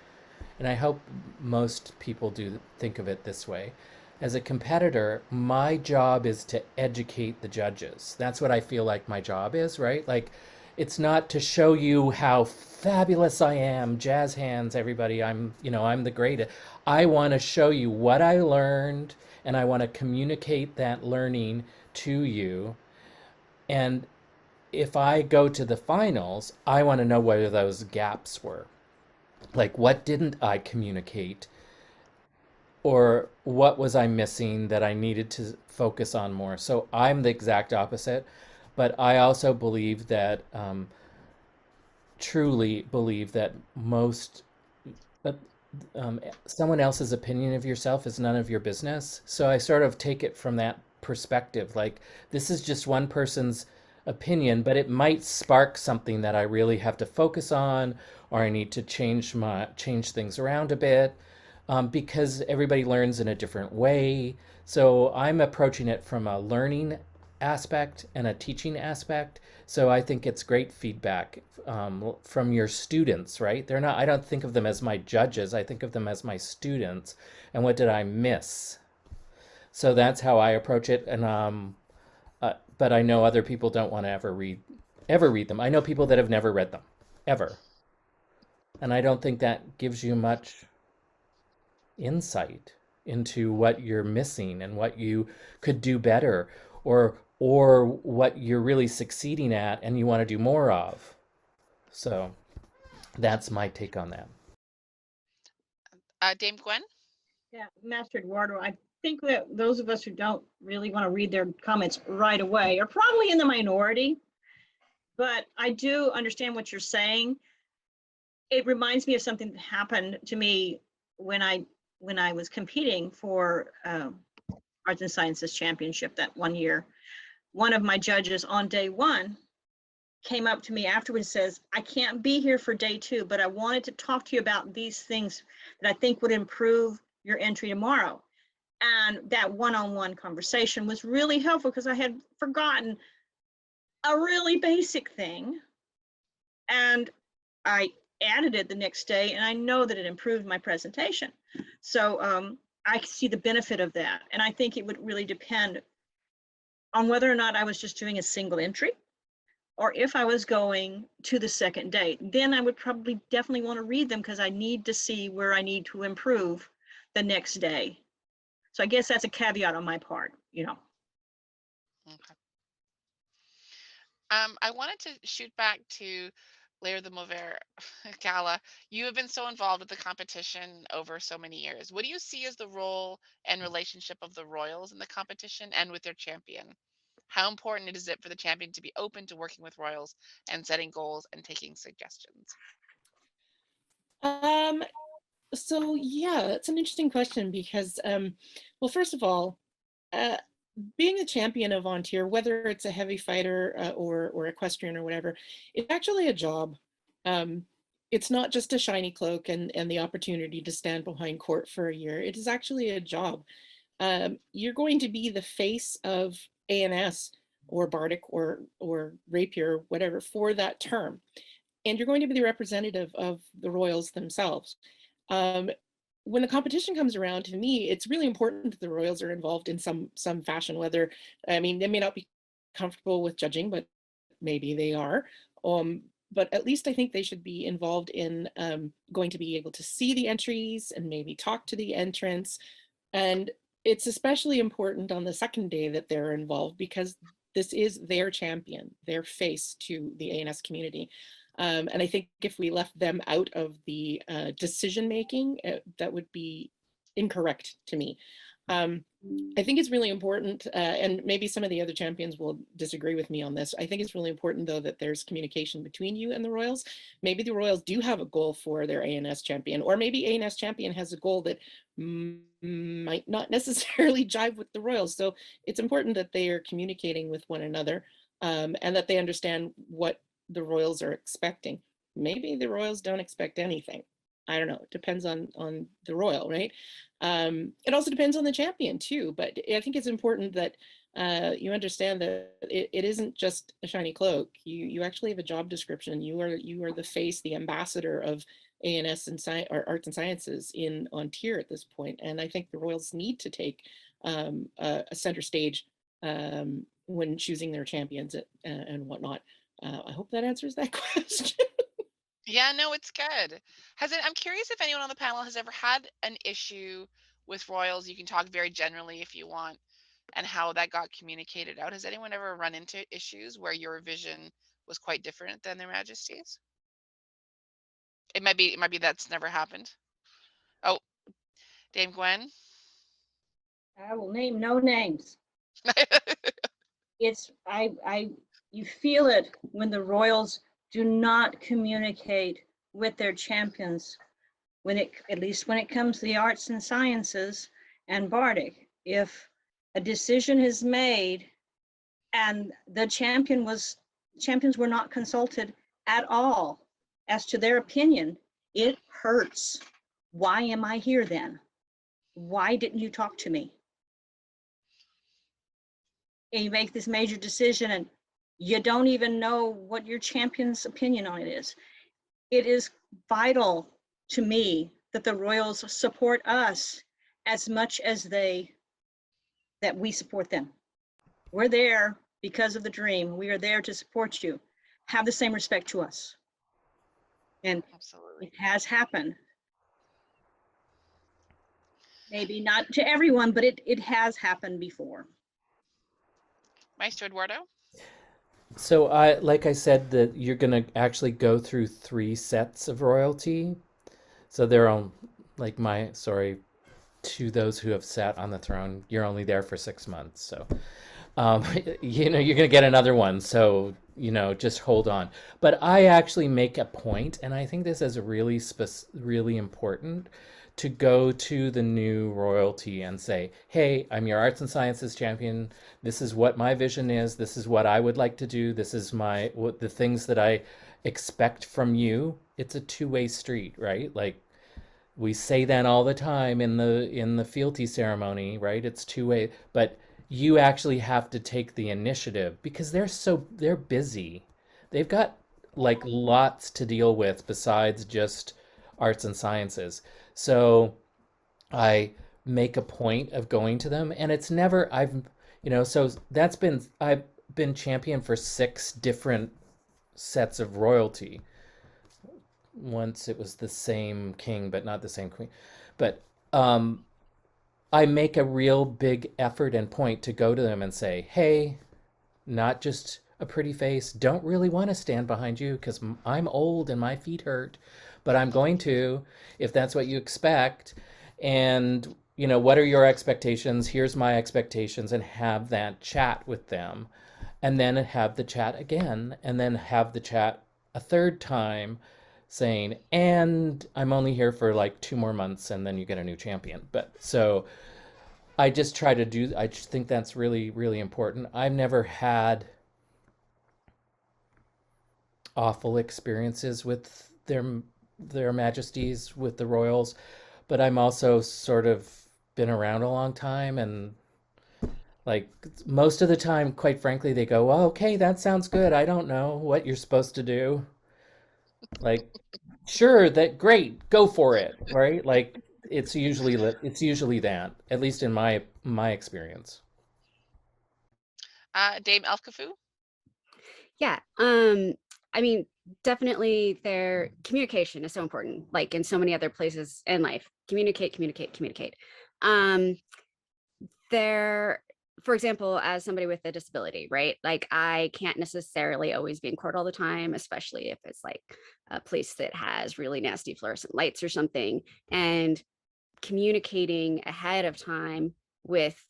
and I hope most people do think of it this way, as a competitor, my job is to educate the judges. That's what I feel like my job is, right? Like, it's not to show you how fabulous I am, jazz hands, everybody, I'm the greatest. I want to show you what I learned, and I want to communicate that learning to you. And if I go to the finals, I want to know where those gaps were. Like, what didn't I communicate? Or what was I missing that I needed to focus on more? So I'm the exact opposite. But I also believe that, truly believe that someone else's opinion of yourself is none of your business. So I sort of take it from that perspective. Like, this is just one person's opinion, but it might spark something that I really have to focus on, or I need to change things around a bit, because everybody learns in a different way. So I'm approaching it from a learning aspect and a teaching aspect. So I think it's great feedback from your students, right? They're not, I don't think of them as my judges. I think of them as my students. And what did I miss? So that's how I approach it. And but I know other people don't want to ever read them. I know people that have never read them, ever. And I don't think that gives you much insight into what you're missing and what you could do better, or what you're really succeeding at and you want to do more of. So that's my take on that. Dame Gwen? Yeah, Master Eduardo, I think that those of us who don't really want to read their comments right away are probably in the minority, but I do understand what you're saying. It reminds me of something that happened to me when I was competing for Arts and Sciences Championship that one year. One of my judges on day one came up to me afterwards and says, I can't be here for day two, but I wanted to talk to you about these things that I think would improve your entry tomorrow. And that one-on-one conversation was really helpful because I had forgotten a really basic thing. And I added it the next day, and I know that it improved my presentation. So I see the benefit of that. And I think it would really depend on whether or not I was just doing a single entry, or if I was going to the second day. Then I would probably definitely want to read them because I need to see where I need to improve the next day. So I guess that's a caveat on my part, Okay. I wanted to shoot back to Lair the Mauvais, Gala, you have been so involved with the competition over so many years. What do you see as the role and relationship of the royals in the competition and with their champion? How important is it for the champion to be open to working with royals and setting goals and taking suggestions? So yeah, it's an interesting question because, well, first of all, being a champion of An Tir, whether it's a heavy fighter or equestrian or whatever, it's actually a job. It's not just a shiny cloak and the opportunity to stand behind court for a year. It is actually a job. You're going to be the face of ANS or Bardic or Rapier, whatever, for that term. And you're going to be the representative of the royals themselves. When the competition comes around, to me, it's really important that the royals are involved in some fashion, whether, I mean, they may not be comfortable with judging, but maybe they are. But at least I think they should be involved in going to be able to see the entries and maybe talk to the entrants. And it's especially important on the second day that they're involved because this is their champion, their face to the ANS community. And I think if we left them out of the decision making, that would be incorrect to me. I think it's really important, and maybe some of the other champions will disagree with me on this. I think it's really important, though, that there's communication between you and the royals. Maybe the royals do have a goal for their ANS champion, or maybe ANS champion has a goal that might not necessarily jive with the royals. So it's important that they are communicating with one another, and that they understand what the royals are expecting. Maybe the royals don't expect anything. I don't know. It depends on the royal, right? It also depends on the champion too. But I think it's important that you understand that it isn't just a shiny cloak. You actually have a job description. You are the face, the ambassador of ANS and arts and sciences in An Tir at this point. And I think the royals need to take a center stage when choosing their champions and whatnot. I hope that answers that question. Yeah, no, it's good. I'm curious if anyone on the panel has ever had an issue with royals. You can talk very generally if you want, and how that got communicated out. Has anyone ever run into issues where your vision was quite different than their majesties? It might be that's never happened. Oh, Dame Gwen. I will name no names. It's you feel it when the royals do not communicate with their champions, at least when it comes to the arts and sciences and Bardic. If a decision is made and the champions were not consulted at all as to their opinion, it hurts. Why am I here then? Why didn't you talk to me? And you make this major decision and you don't even know what your champion's opinion on it is. It is vital to me that the royals support us as much as that we support them. We're there because of the dream. We are there to support you. Have the same respect to us. And Absolutely. it has happened. Maybe not to everyone, but it has happened before. Maestro Eduardo. So like I said, that you're gonna actually go through 3 sets of royalty. So they're on, like, to those who have sat on the throne, you're only there for 6 months. So, you're gonna get another one. So, just hold on. But I actually make a point, and I think this is really important, to go to the new royalty and say, hey, I'm your arts and sciences champion. This is what my vision is. This is what I would like to do. This is the things that I expect from you. It's a two-way street, right? Like, we say that all the time in the fealty ceremony, right? It's two-way, but you actually have to take the initiative because they're busy. They've got like lots to deal with besides just arts and sciences. So I make a point of going to them, and it's never I've been champion for 6 different sets of royalty. Once it was the same king, but not the same queen. But I make a real big effort and point to go to them and say, hey, not just a pretty face, don't really want to stand behind you because I'm old and my feet hurt, but I'm going to if that's what you expect. And, you know, what are your expectations? Here's my expectations, and have that chat with them. And then have the chat again, and then have the chat a third time saying, and I'm only here for like 2 more months and then you get a new champion. But so I just try to do, I just think that's really, really important. I've never had awful experiences with their majesties, with the royals, but I'm also sort of been around a long time, and like most of the time, quite frankly, they go, "Oh, okay, that sounds good. I don't know what you're supposed to do." Like, sure, that great, go for it, right? Like it's usually that, at least in my experience. Dame Ælfgifu? Yeah. I mean, definitely their communication is so important, like in so many other places in life. Communicate, communicate, communicate. There, for example, as somebody with a disability, right? Like I can't necessarily always be in court all the time, especially if it's like a place that has really nasty fluorescent lights or something. And communicating ahead of time with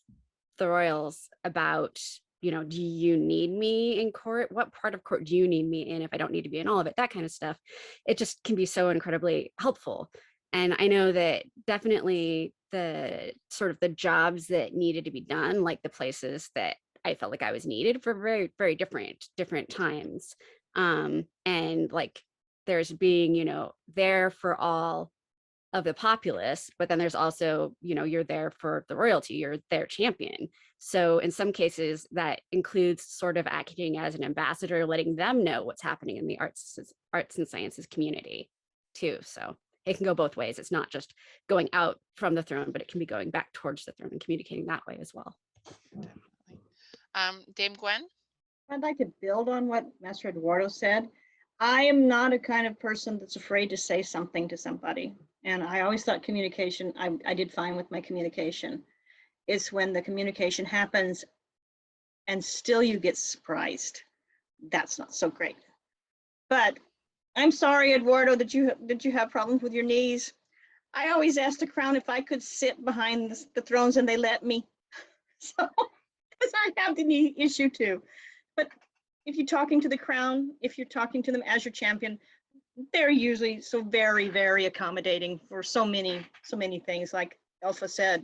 the royals about, you know, do you need me in court? What part of court do you need me in if I don't need to be in all of it? That kind of stuff. It just can be so incredibly helpful. And I know that definitely the sort of the jobs that needed to be done, like the places that I felt like I was needed for very, very different times. And like there's being, you know, there for all of the populace, but then there's also, you know, you're there for the royalty, you're their champion. So in some cases that includes sort of acting as an ambassador, letting them know what's happening in the arts and sciences community too. So it can go both ways. It's not just going out from the throne, but it can be going back towards the throne and communicating that way as well. Definitely. Dame Gwen? I'd like to build on what Master Eduardo said. I am not a kind of person that's afraid to say something to somebody. And I always thought communication, I did fine with my communication. It's when the communication happens and still you get surprised. That's not so great. But I'm sorry, Eduardo, that you have problems with your knees. I always asked the crown if I could sit behind the thrones, and they let me. So, because I have the knee issue too. But if you're talking to the crown, if you're talking to them as your champion, they're usually so very, very accommodating for so many things. Like Elfa said,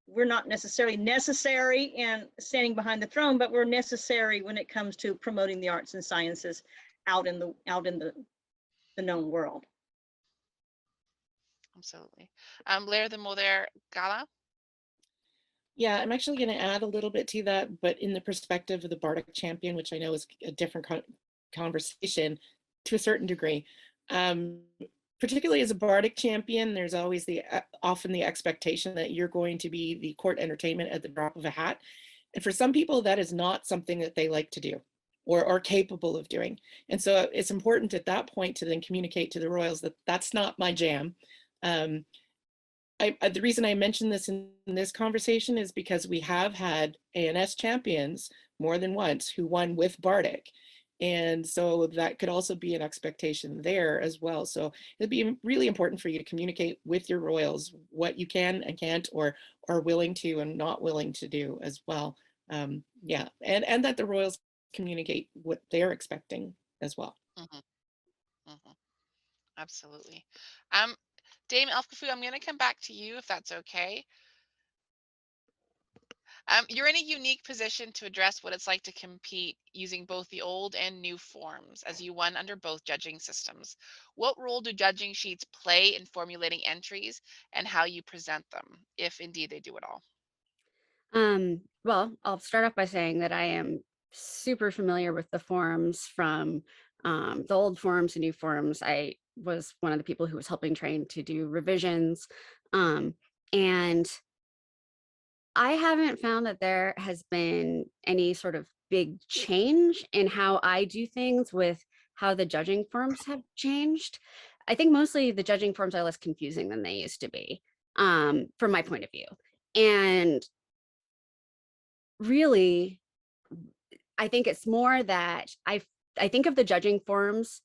we're not necessarily necessary in standing behind the throne, but we're necessary when it comes to promoting the arts and sciences out in the known world. Absolutely. Lair the Moder Gala? Yeah, I'm actually going to add a little bit to that, but in the perspective of the Bardic champion, which I know is a different conversation to a certain degree. Particularly as a Bardic champion, there's always often the expectation that you're going to be the court entertainment at the drop of a hat. And for some people, that is not something that they like to do or are capable of doing. And so it's important at that point to then communicate to the royals that that's not my jam. The reason I mentioned this in this conversation is because we have had ANS champions more than once who won with Bardic. And so that could also be an expectation there as well. So it'd be really important for you to communicate with your royals what you can and can't or are willing to and not willing to do as well. Yeah, and that the royals communicate what they're expecting as well. Mm-hmm. Mm-hmm. Absolutely. Dame Ælfgifu, I'm going to come back to you if that's okay. You're in a unique position to address what it's like to compete using both the old and new forms, as you won under both judging systems. What role do judging sheets play in formulating entries and how you present them, if indeed they do at all? Well, I'll start off by saying that I am super familiar with the forms from the old forms and new forms. I was one of the people who was helping train to do revisions. And I haven't found that there has been any sort of big change in how I do things with how the judging forms have changed. I think mostly the judging forms are less confusing than they used to be, from my point of view. And really, I think it's more that I think of the judging forms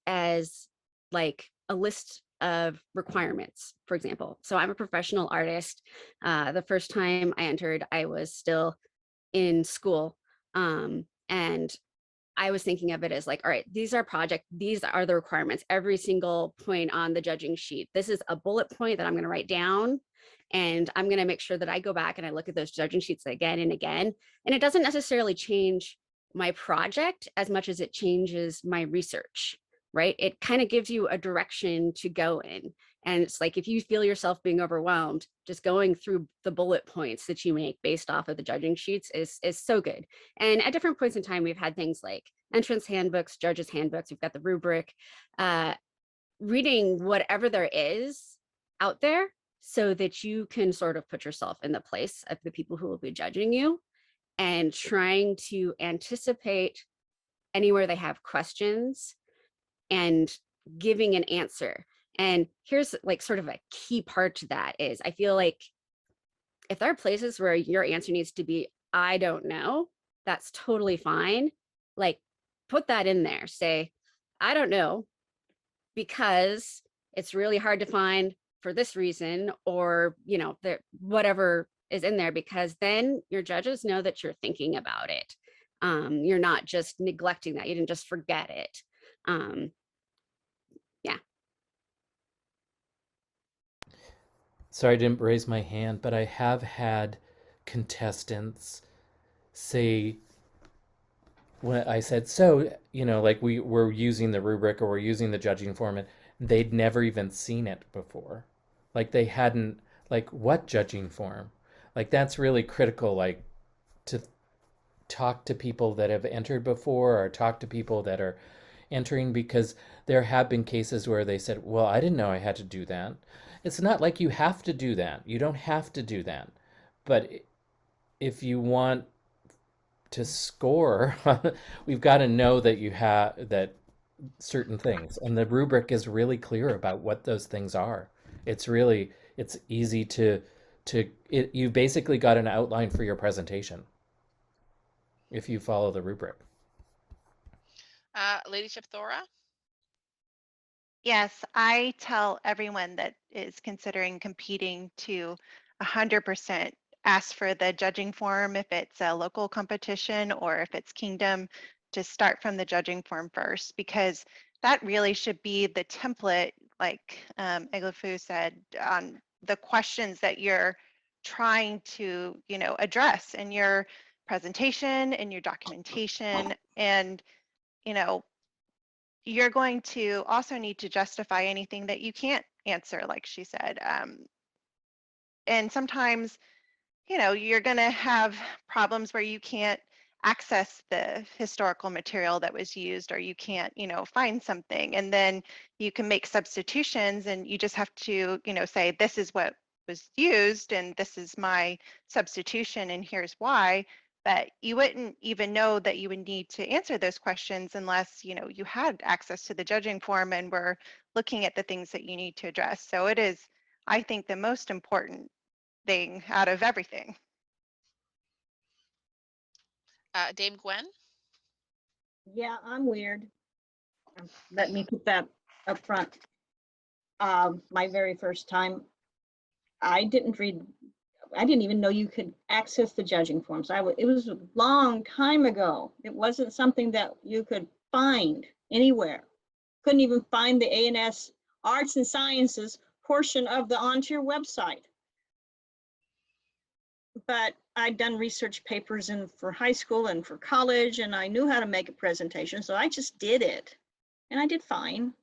as like a list of requirements, for example. So I'm a professional artist. The first time I entered, I was still in school. And I was thinking of it as like, all right, these are the requirements, every single point on the judging sheet. This is a bullet point that I'm going to write down. And I'm going to make sure that I go back and I look at those judging sheets again and again. And it doesn't necessarily change my project as much as it changes my research, right? It kind of gives you a direction to go in. And it's like, if you feel yourself being overwhelmed, just going through the bullet points that you make based off of the judging sheets is so good. And at different points in time, we've had things like entrance handbooks, judges handbooks, we've got the rubric, reading whatever there is out there so that you can sort of put yourself in the place of the people who will be judging you, and trying to anticipate anywhere they have questions and giving an answer. And here's like sort of a key part to that is, I feel like if there are places where your answer needs to be, I don't know, that's totally fine. Like, put that in there. Say, I don't know, because it's really hard to find for this reason, or, you know, whatever is in there, because then your judges know that you're thinking about it. You're not just neglecting that. You didn't just forget it. Yeah. Sorry, I didn't raise my hand, but I have had contestants say, when I said, so, you know, like we were using the rubric or we're using the judging form, and they'd never even seen it before. Like they hadn't, like, what judging form? Like that's really critical, like to talk to people that have entered before or talk to people that are entering, because there have been cases where they said, well, I didn't know I had to do that. It's not like you have to do that. You don't have to do that. But if you want to score, we've got to know that you have that certain things. And the rubric is really clear about what those things are. It's easy you basically got an outline for your presentation if you follow the rubric. Ladyship Thora? Yes, I tell everyone that is considering competing to 100% ask for the judging form if it's a local competition or if it's Kingdom, to start from the judging form first, because that really should be the template, like Ælfgifu said, on the questions that you're trying to, you know, address in your presentation and your documentation. And, you know, you're going to also need to justify anything that you can't answer, like she said. And sometimes, you know, you're going to have problems where you can't access the historical material that was used, or you can't, you know, find something. And then you can make substitutions, and you just have to, you know, say, this is what was used and this is my substitution and here's why. But you wouldn't even know that you would need to answer those questions unless, you know, you had access to the judging form and were looking at the things that you need to address. So it is, I think, the most important thing out of everything. Dame Gwen? Yeah, I'm weird. Let me put that up front. My very first time, I didn't even know you could access the judging forms. It was a long time ago. It wasn't something that you could find anywhere. Couldn't even find the ANS Arts and Sciences portion of the An Tir website. But I'd done research papers for high school and for college, and I knew how to make a presentation, so I just did it, and I did fine.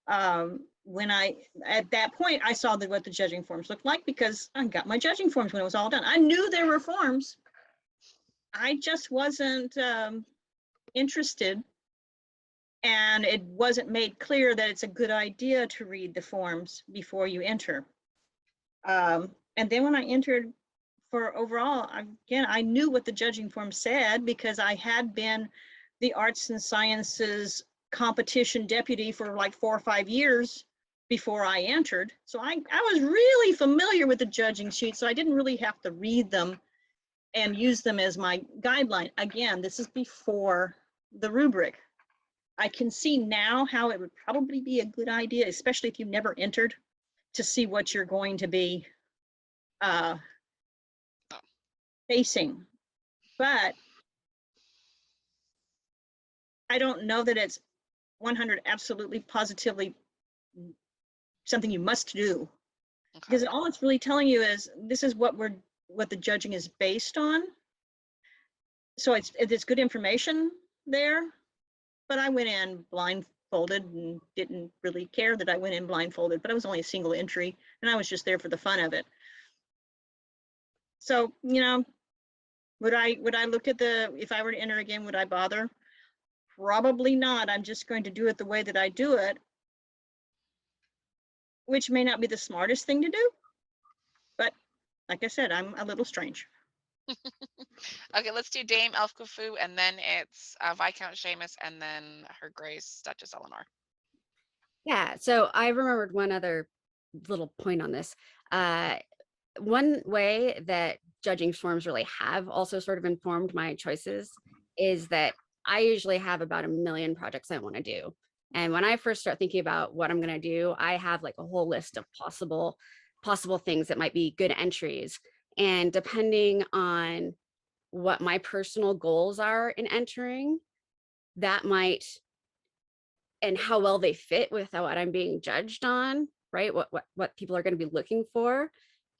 At that point, I saw what the judging forms looked like, because I got my judging forms when it was all done. I knew there were forms. I just wasn't interested, and it wasn't made clear that it's a good idea to read the forms before you enter. And then when I entered for overall, again, I knew what the judging form said because I had been the arts and sciences competition deputy for like 4 or 5 years before I entered. So I was really familiar with the judging sheet, so I didn't really have to read them. and use them as my guideline. Again, this is before the rubric. I can see now how it would probably be a good idea, especially if you've never entered, to see what you're going to be facing. But I don't know that it's 100 absolutely positively something you must do, because all it's really telling you is this is what the judging is based on. So it's good information there, but I went in blindfolded and didn't really care that I went in blindfolded, but I was only a single entry and I was just there for the fun of it. So, you know, would I look at if I were to enter again, would I bother? Probably not. I'm just going to do it the way that I do it, which may not be the smartest thing to do, but like I said, I'm a little strange. Okay, let's do Dame Ælfgifu, and then it's Viscount Séamus, and then Her Grace Duchess Eleanor. Yeah, so I remembered one other little point on this. One way that judging forms really have also sort of informed my choices is that I usually have about 1 million projects I want to do. And when I first start thinking about what I'm going to do, I have like a whole list of possible things that might be good entries. And depending on what my personal goals are in entering, that might, and how well they fit with what I'm being judged on, right? What people are going to be looking for,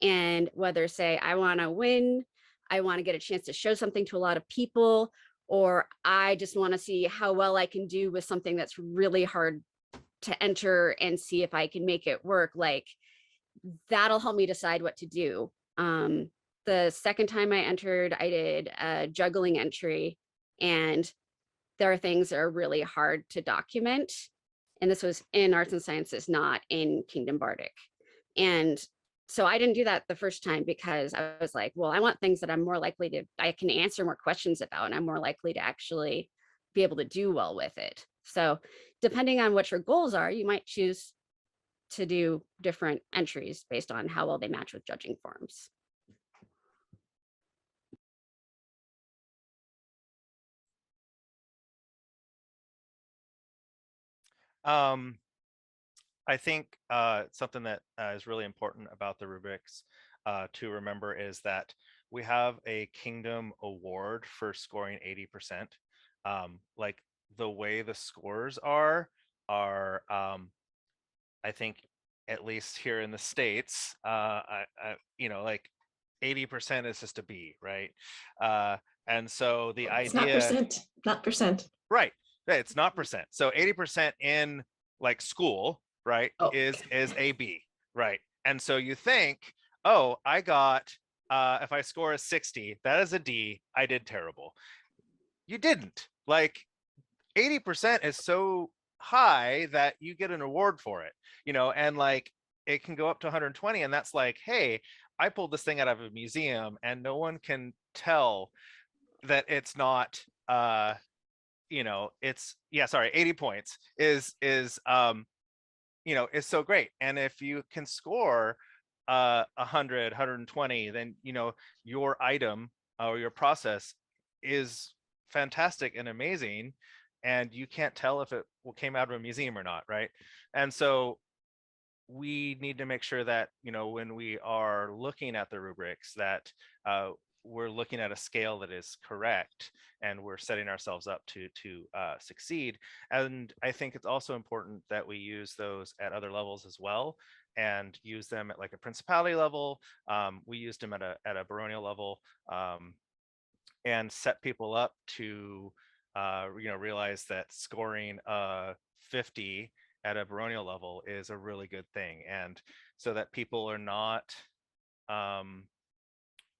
and whether, say, I want to win, I want to get a chance to show something to a lot of people, or I just want to see how well I can do with something that's really hard to enter and see if I can make it work. Like, that'll help me decide what to do. The second time I entered, I did a juggling entry, and there are things that are really hard to document. And this was in arts and sciences, not in Kingdom Bardic. And so I didn't do that the first time because I was like, well, I want things that I'm more likely to, I can answer more questions about, and I'm more likely to actually be able to do well with it. So depending on what your goals are, you might choose to do different entries based on how well they match with judging forms. I think something that is really important about the rubrics to remember is that we have a kingdom award for scoring 80%. Like the way the scores are I think, at least here in the States, you know, like 80% is just a B, right? And so the It's idea, not percent. right? It's not percent. So 80% in like school, right, is a B, right? And so you think, oh, I got, if I score a 60, that is a D. I did terrible. You didn't. Like 80% is so high that you get an award for it, you know, and like it can go up to 120, and that's like, hey, I pulled this thing out of a museum and no one can tell that it's not you know, it's, yeah, sorry, 80 points is you know, is so great. And if you can score 100, 120, then, you know, your item or your process is fantastic and amazing, and you can't tell if it came out of a museum or not, right? And so we need to make sure that, you know, when we are looking at the rubrics, that we're looking at a scale that is correct, and we're setting ourselves up to succeed. And I think it's also important that we use those at other levels as well, and use them at like a principality level. We used them at a baronial level, and set people up to you know, realize that scoring 50 at a baronial level is a really good thing, and so that people are not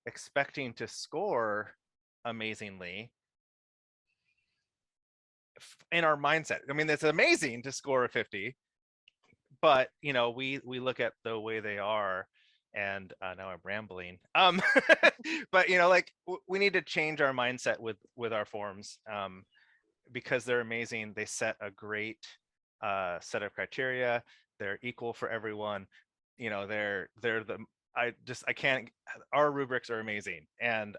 expecting to score amazingly in our mindset. I mean, it's amazing to score a 50, but you know, we look at the way they are, and now I'm rambling. But you know, like we need to change our mindset with our forms, because they're amazing. They set a great set of criteria. They're equal for everyone. You know, they're the I can't. Our rubrics are amazing, and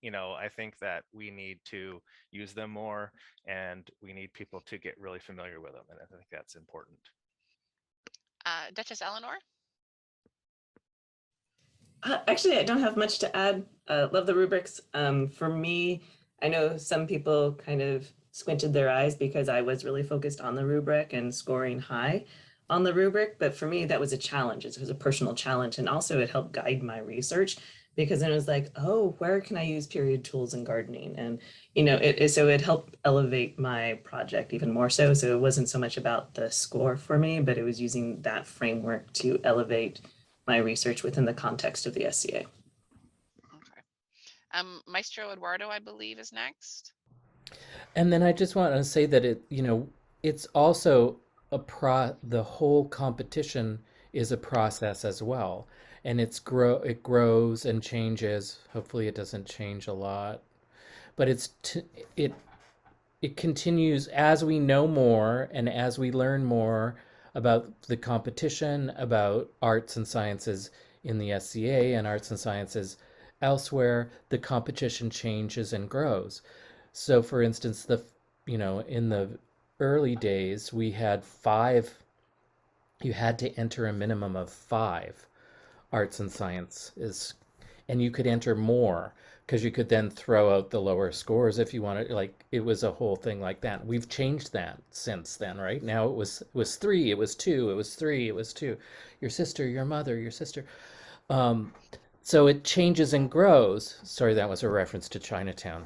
you know, I think that we need to use them more, and we need people to get really familiar with them, and I think that's important. Duchess Eleanor. Actually, I don't have much to add. Love the rubrics. For me, I know some people kind of squinted their eyes because I was really focused on the rubric and scoring high on the rubric. But for me, that was a challenge. It was a personal challenge. And also it helped guide my research because then it was like, oh, where can I use period tools in gardening? And, you know, so it helped elevate my project even more so. So it wasn't so much about the score for me, but it was using that framework to elevate my research within the context of the SCA. Okay. Maestro Eduardo, I believe, is next. And then I just want to say that it's also the whole competition is a process as well. And it grows and changes. Hopefully it doesn't change a lot. But it continues as we know more and as we learn more about the competition, about arts and sciences in the SCA and arts and sciences elsewhere, the competition changes and grows. So for instance, in the early days, we had you had to enter a minimum of 5 arts and sciences, and you could enter more because you could then throw out the lower scores if you wanted. Like, it was a whole thing like that. We've changed that since then, right? Now it was 3, it was 2, it was 3, it was 2. Your sister, your mother, your sister. So it changes and grows. Sorry, that was a reference to Chinatown.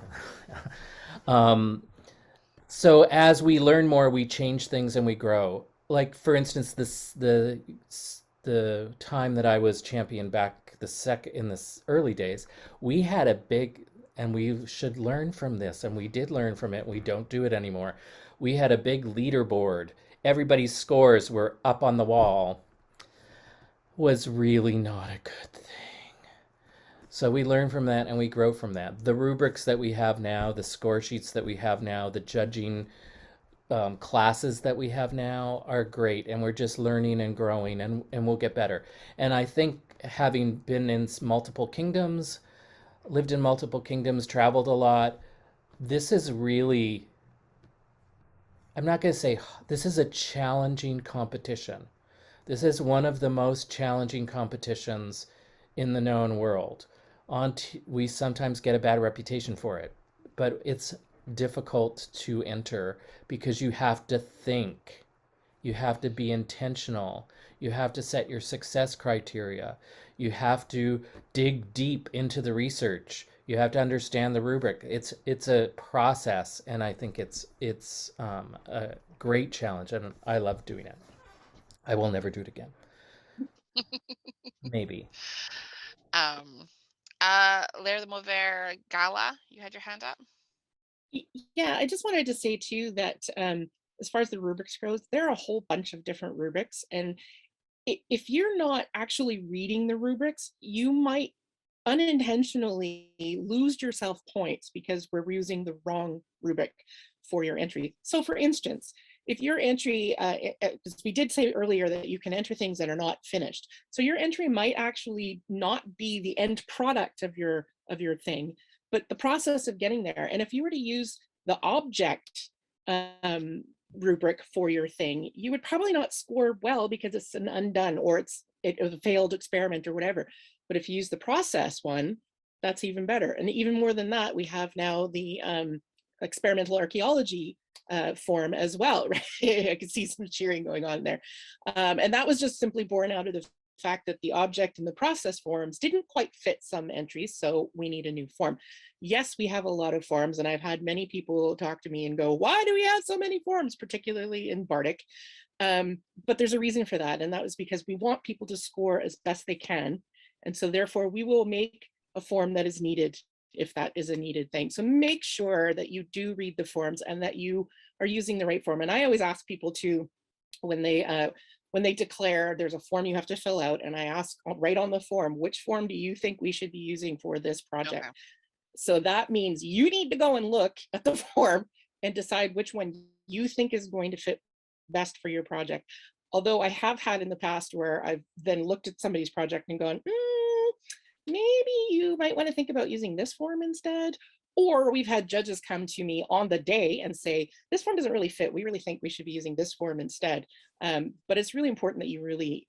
So as we learn more, we change things and we grow. Like, for instance, the time that I was champion back in the early days, we had a big, and we should learn from this, and we did learn from it. We don't do it anymore. We had a big leaderboard. Everybody's scores were up on the wall. Was really not a good thing. So we learn from that and we grow from that. The rubrics that we have now, the score sheets that we have now, the judging classes that we have now are great, and we're just learning and growing, and we'll get better. And I think, having been in multiple kingdoms, lived in multiple kingdoms, traveled a lot, this is really, I'm not going to say, this is a challenging competition. This is one of the most challenging competitions in the known world. We sometimes get a bad reputation for it, but it's difficult to enter because you have to think, you have to be intentional, you have to set your success criteria, you have to dig deep into the research, you have to understand the rubric. It's a process, and I think it's a great challenge, and I love doing it. I will never do it again. Maybe. Lair the Mover, Gala, you had your hand up. Yeah, I just wanted to say too that as far as the rubrics goes, there are a whole bunch of different rubrics, and if you're not actually reading the rubrics, you might unintentionally lose yourself points because we're using the wrong rubric for your entry. So for instance, if your entry, because we did say earlier that you can enter things that are not finished. So your entry might actually not be the end product of your thing, but the process of getting there. And if you were to use the object rubric for your thing, you would probably not score well because it's an undone, or it was a failed experiment or whatever. But if you use the process one, that's even better. And even more than that, we have now the experimental archaeology form as well, right? I can see some cheering going on there. And that was just simply born out of the fact that the object and the process forms didn't quite fit some entries, so we need a new form. Yes, we have a lot of forms, and I've had many people talk to me and go, why do we have so many forms, particularly in Bardic? But there's a reason for that, and that was because we want people to score as best they can, and so therefore we will make a form that is needed if that is a needed thing. So make sure that you do read the forms and that you are using the right form. And I always ask people to, when they declare, there's a form you have to fill out, and I ask right on the form, which form do you think we should be using for this project? Okay. So that means you need to go and look at the form and decide which one you think is going to fit best for your project. Although I have had in the past where I've then looked at somebody's project and gone, maybe you might want to think about using this form instead. Or we've had judges come to me on the day and say, this form doesn't really fit. We really think we should be using this form instead. But it's really important that you really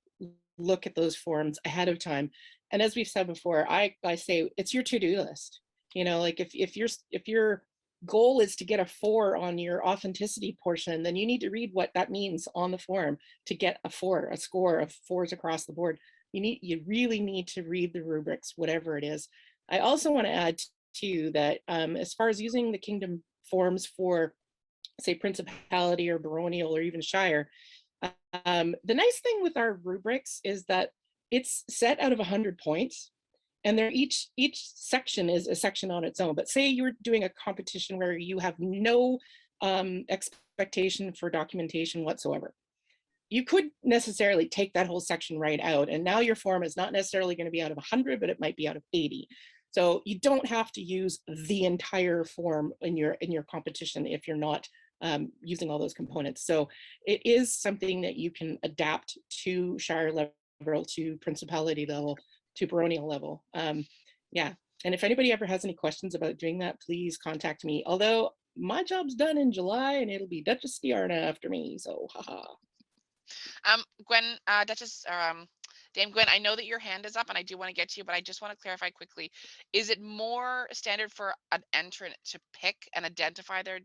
look at those forms ahead of time. And as we've said before, I say it's your to-do list. You know, like if your goal is to get a 4 on your authenticity portion, then you need to read what that means on the form to get a 4, a score of 4s across the board. You really need to read the rubrics, whatever it is. I also want to add too that as far as using the kingdom forms for, say, principality or baronial or even shire, the nice thing with our rubrics is that it's set out of 100 points, and they're each section is a section on its own. But say you're doing a competition where you have no expectation for documentation whatsoever, you could necessarily take that whole section right out, and now your form is not necessarily going to be out of 100, but it might be out of 80. So you don't have to use the entire form in your competition if you're not using all those components. So it is something that you can adapt to shire level, to principality level, to baronial level. Yeah, and if anybody ever has any questions about doing that, please contact me. Although my job's done in July and it'll be Duchess Diarna after me, so haha. Gwen, Duchess, Dame Gwen, I know that your hand is up and I do want to get to you, but I just want to clarify quickly. Is it more standard for an entrant to pick and identify their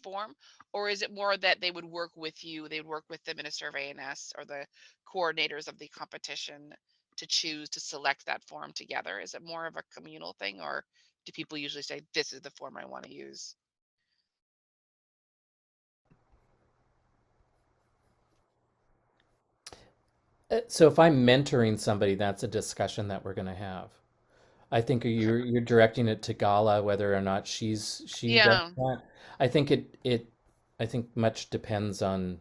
form, or is it more that they would work with you, they would work with the Minister of ANS or the coordinators of the competition to choose to select that form together? Is it more of a communal thing, or do people usually say, this is the form I want to use? So if I'm mentoring somebody, that's a discussion that we're going to have. I think you're directing it to Gala, whether or not she does Yeah. that. I think I think much depends on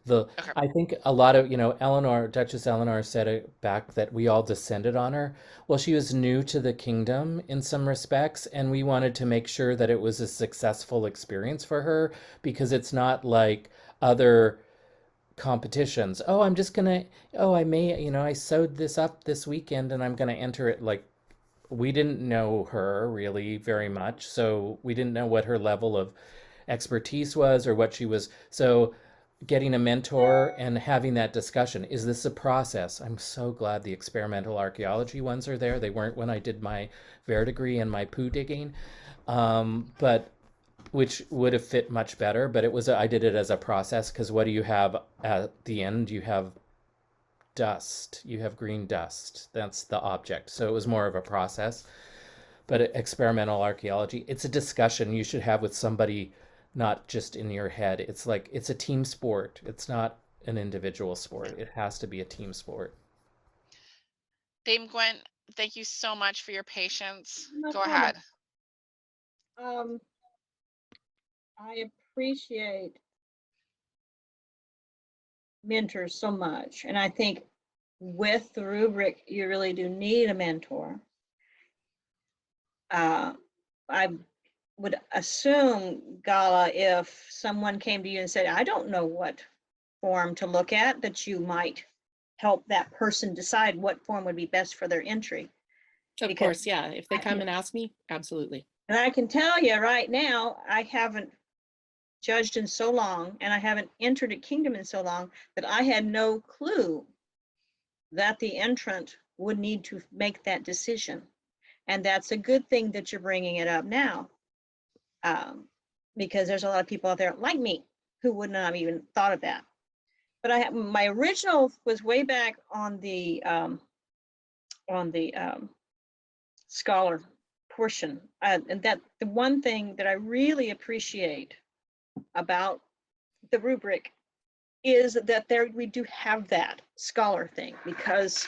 the. Okay. I think a lot of, Duchess Eleanor said it back that we all descended on her. Well, she was new to the kingdom in some respects, and we wanted to make sure that it was a successful experience for her, because it's not like other competitions. Oh, I may, I sewed this up this weekend and I'm gonna enter it. Like, we didn't know her really very much, so we didn't know what her level of expertise was or what she was. So getting a mentor and having that discussion, is this a process? I'm so glad the experimental archaeology ones are there. They weren't when I did my verdigris and my poo digging, but which would have fit much better. But I did it as a process, because what do you have at the end? You have dust, you have green dust. That's the object. So it was more of a process. But experimental archaeology, it's a discussion you should have with somebody, not just in your head. It's like, it's a team sport. It's not an individual sport. It has to be a team sport. Dame Gwen, thank you so much for your patience. No Go problem. ahead. I appreciate mentors so much, and I think with the rubric, you really do need a mentor. I would assume, Gala, if someone came to you and said, I don't know what form to look at, that you might help that person decide what form would be best for their entry. Of course, yeah. If they come and ask me, absolutely. And I can tell you right now, I haven't judged in so long, and I haven't entered a kingdom in so long, that I had no clue that the entrant would need to make that decision. And that's a good thing that you're bringing it up now, because there's a lot of people out there like me who would not have even thought of that. But my original was way back on the scholar portion, and that the one thing that I really appreciate about the rubric is that we do have that scholar thing, because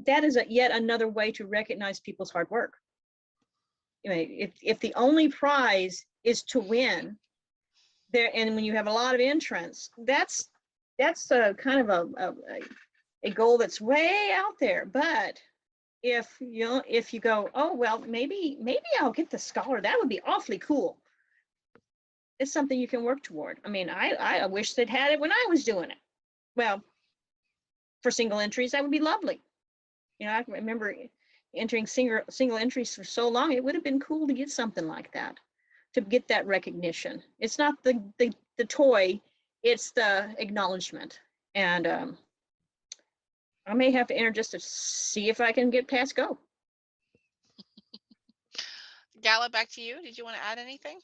that is yet another way to recognize people's hard work. If the only prize is to win there, and when you have a lot of entrants, that's a kind of a goal that's way out there. But if you go, oh well, maybe I'll get the scholar, that would be awfully cool. It's something you can work toward. I mean, I wish they'd had it when I was doing it. Well, for single entries, that would be lovely. You know, I can remember entering single entries for so long. It would have been cool to get something like that, to get that recognition. It's not the toy, it's the acknowledgement. And I may have to enter just to see if I can get past go. Gala, back to you. Did you want to add anything?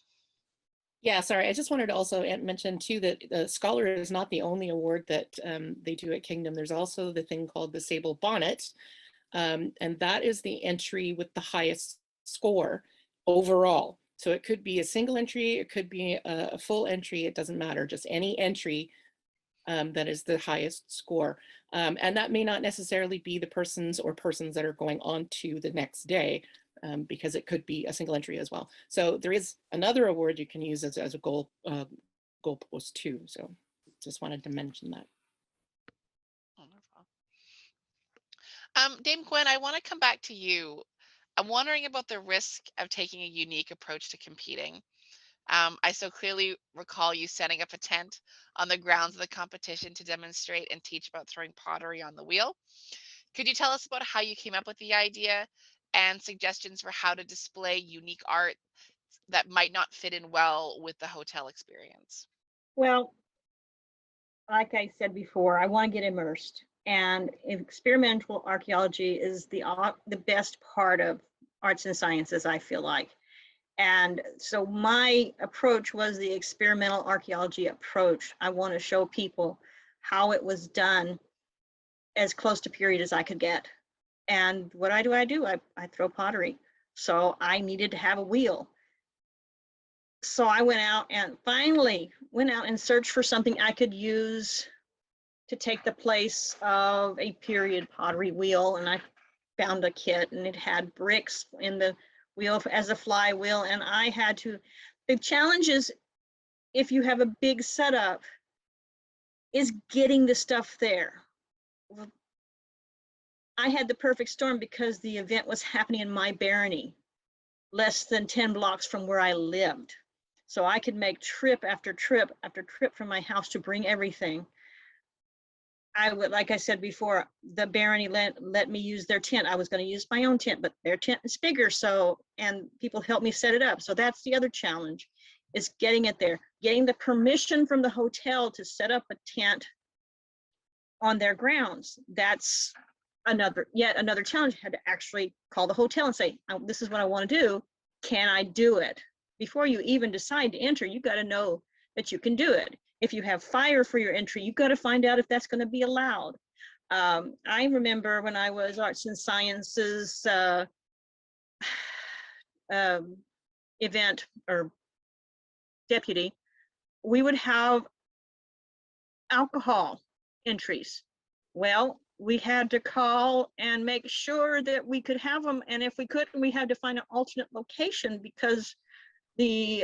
Yeah, sorry. I just wanted to also mention too that the Scholar is not the only award that they do at Kingdom. There's also the thing called the Sable Bonnet, and that is the entry with the highest score overall. So it could be a single entry, it could be a full entry, it doesn't matter, just any entry that is the highest score. And that may not necessarily be the persons that are going on to the next day, because it could be a single entry as well. So there is another award you can use as a goal post too. So just wanted to mention that. Wonderful. Dame Gwen, I want to come back to you. I'm wondering about the risk of taking a unique approach to competing. I so clearly recall you setting up a tent on the grounds of the competition to demonstrate and teach about throwing pottery on the wheel. Could you tell us about how you came up with the idea and suggestions for how to display unique art that might not fit in well with the hotel experience? Well, like I said before, I want to get immersed, and experimental archaeology is the best part of arts and sciences, I feel like. And so my approach was the experimental archaeology approach. I want to show people how it was done as close to period as I could get. And what do? I throw pottery. So I needed to have a wheel. So I finally went out and searched for something I could use to take the place of a period pottery wheel. And I found a kit, and it had bricks in the wheel as a flywheel. And the challenge is, if you have a big setup, is getting the stuff there. I had the perfect storm because the event was happening in my barony, less than 10 blocks from where I lived. So I could make trip after trip after trip from my house to bring everything. Like I said before, the barony let me use their tent. I was going to use my own tent, but their tent is bigger. And people helped me set it up. So that's the other challenge, is getting it there, getting the permission from the hotel to set up a tent on their grounds. That's yet another challenge. I had to actually call the hotel and say, this is what I want to do. Can I do it? Before you even decide to enter, you got to know that you can do it. If you have fire for your entry, you've got to find out if that's going to be allowed. I remember when I was arts and sciences event or deputy, we would have alcohol entries. Well, we had to call and make sure that we could have them. And if we couldn't, we had to find an alternate location, because the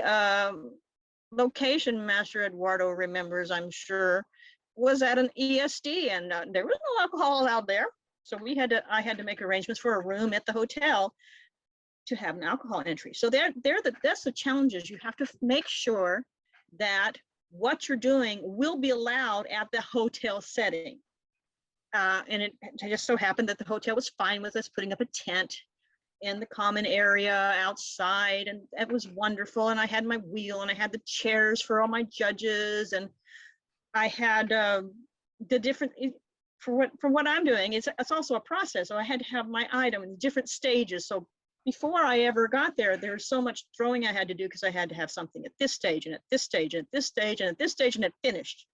location master, Eduardo remembers, I'm sure, was at an ESD, and there was no alcohol out there. So I had to make arrangements for a room at the hotel to have an alcohol entry. So that's the challenges. You have to make sure that what you're doing will be allowed at the hotel setting. And it just so happened that the hotel was fine with us putting up a tent in the common area outside, and it was wonderful. And I had my wheel, and I had the chairs for all my judges, and I had the different, for what I'm doing, it's also a process. So I had to have my item in different stages. So before I ever got there's so much throwing I had to do, because I had to have something at this stage, and at this stage, and at this stage, and at this stage, and it finished.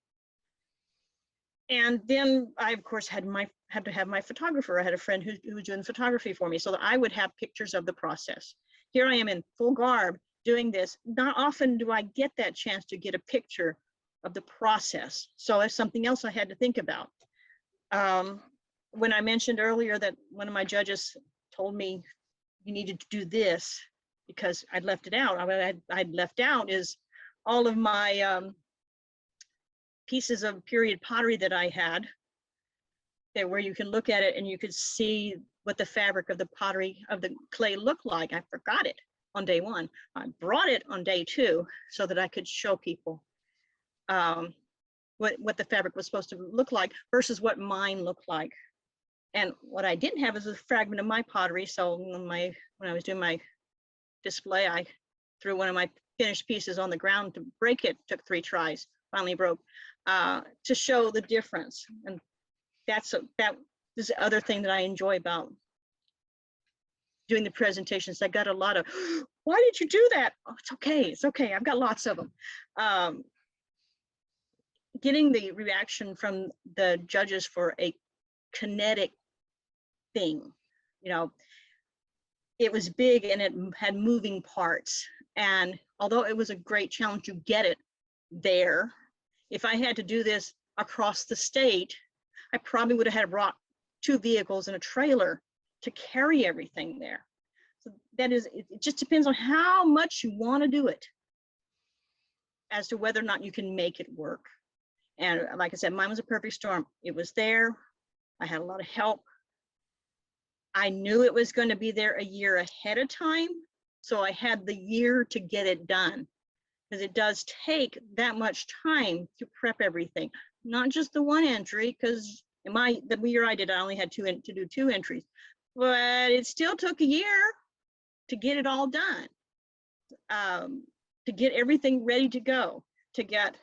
And then I, of course, had to have my photographer. I had a friend who was doing photography for me, so that I would have pictures of the process. Here I am in full garb doing this. Not often do I get that chance to get a picture of the process. So that's something else I had to think about. When I mentioned earlier that one of my judges told me you needed to do this because I'd left it out. I'd left out is all of my pieces of period pottery that I had, that where you can look at it and you could see what the fabric of the pottery of the clay looked like. I forgot it on day one. I brought it on day two so that I could show people what the fabric was supposed to look like versus what mine looked like. And what I didn't have is a fragment of my pottery. So when I was doing my display, I threw one of my finished pieces on the ground to break it. Took 3 tries, finally broke, to show the difference. And that is the other thing that I enjoy about doing the presentations. I got a lot of, why did you do that? Oh, it's okay. It's okay. I've got lots of them. Getting the reaction from the judges for a kinetic thing, you know, it was big and it had moving parts. And although it was a great challenge to get it there, if I had to do this across the state, I probably would have had brought 2 vehicles and a trailer to carry everything there. So that is, it just depends on how much you want to do it as to whether or not you can make it work. And like I said, mine was a perfect storm. It was there. I had a lot of help. I knew it was going to be there a year ahead of time. So I had the year to get it done, because it does take that much time to prep everything, not just the one entry, because the year I did, I only had to do 2 entries, but it still took a year to get it all done, to get everything ready to go, to get,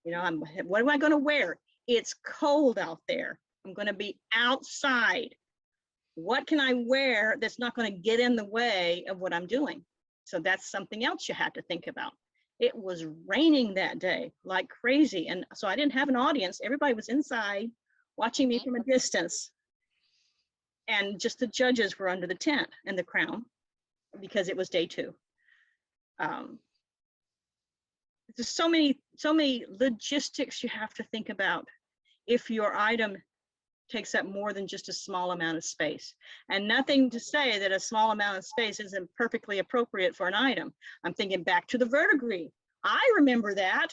you know, what am I going to wear? It's cold out there. I'm going to be outside. What can I wear that's not going to get in the way of what I'm doing? So that's something else you had to think about. It was raining that day like crazy. And so I didn't have an audience. Everybody was inside watching me from a distance. And just the judges were under the tent and the crown, because it was day 2. There's so many logistics you have to think about if your item takes up more than just a small amount of space. And nothing to say that a small amount of space isn't perfectly appropriate for an item. I'm thinking back to the verdigris. I remember that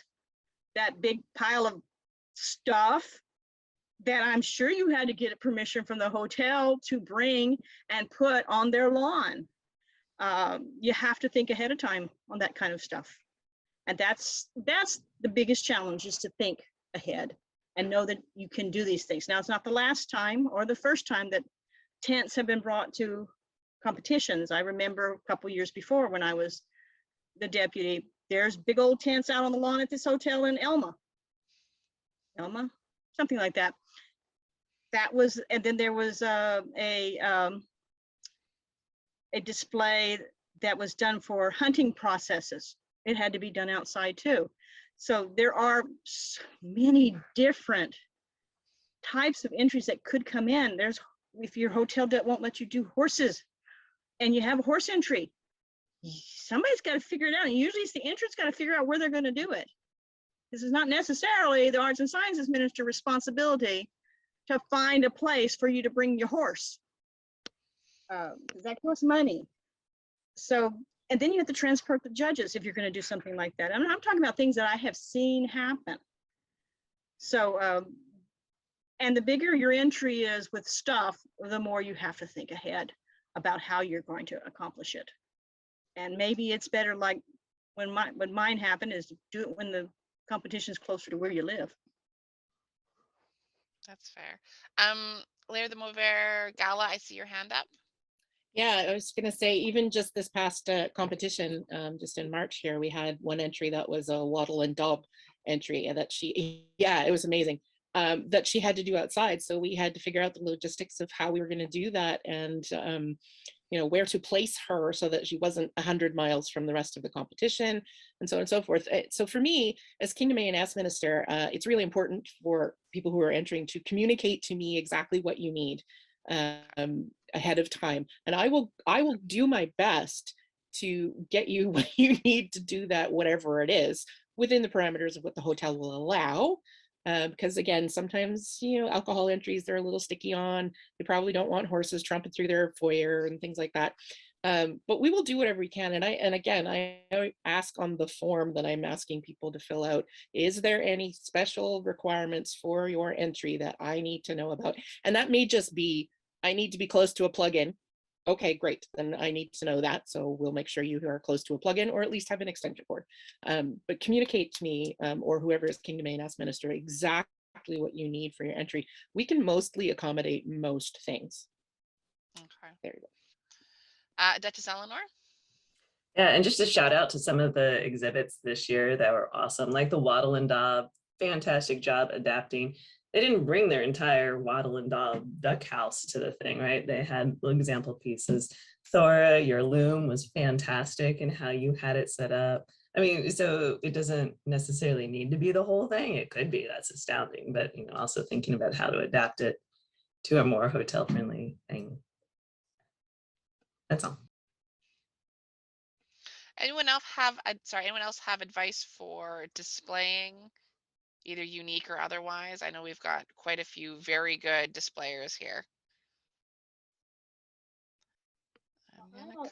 big pile of stuff that I'm sure you had to get permission from the hotel to bring and put on their lawn. You have to think ahead of time on that kind of stuff. And that's the biggest challenge, is to think ahead and know that you can do these things. Now, it's not the last time or the first time that tents have been brought to competitions. I remember a couple years before, when I was the deputy, there's big old tents out on the lawn at this hotel in Elma, something like that. That was, and then there was a display that was done for hunting processes. It had to be done outside too. So there are so many different types of entries that could come in. There's, if your hotel won't let you do horses and you have a horse entry, somebody's got to figure it out. And usually it's the entrant's got to figure out where they're going to do it. This is not necessarily the Arts and Sciences Minister responsibility to find a place for you to bring your horse. That costs money. So, and then you have to transport the judges if you're going to do something like that. And I'm talking about things that I have seen happen. So, and the bigger your entry is with stuff, the more you have to think ahead about how you're going to accomplish it. And maybe it's better, like when mine happened, is to do it when the competition is closer to where you live. That's fair. Lair the Mover, Gala, I see your hand up. Yeah, I was going to say, even just this past competition, just in March here, we had one entry that was a wattle and daub entry, and that it was amazing, that she had to do outside. So we had to figure out the logistics of how we were going to do that, and you know, where to place her so that she wasn't 100 miles from the rest of the competition, and so on and so forth. So for me, as Kingdom A&S Minister, it's really important for people who are entering to communicate to me exactly what you need ahead of time, and I will do my best to get you what you need to do that, whatever it is, within the parameters of what the hotel will allow. Because again, sometimes, you know, alcohol entries, they're a little sticky on. They probably don't want horses trumping through their foyer and things like that. But we will do whatever we can. And again, I ask on the form that I'm asking people to fill out, is there any special requirements for your entry that I need to know about? And that may just be, I need to be close to a plug-in. Okay, great. Then I need to know that. So we'll make sure you are close to a plug-in, or at least have an extension cord. But communicate to me, or whoever is Kingdom A&S Minister, exactly exactly what you need for your entry. We can mostly accommodate most things. Okay. There you go. Duchess Eleanor? Yeah, and just a shout out to some of the exhibits this year that were awesome, like the Waddle and Daub, fantastic job adapting. They didn't bring their entire Waddle and Daub duck house to the thing, right? They had example pieces. Thora, your loom was fantastic in how you had it set up. I mean, so it doesn't necessarily need to be the whole thing. It could be, that's astounding, but also thinking about how to adapt it to a more hotel friendly thing. That's all. Anyone else have advice for displaying, either unique or otherwise? I know we've got quite a few very good displayers here.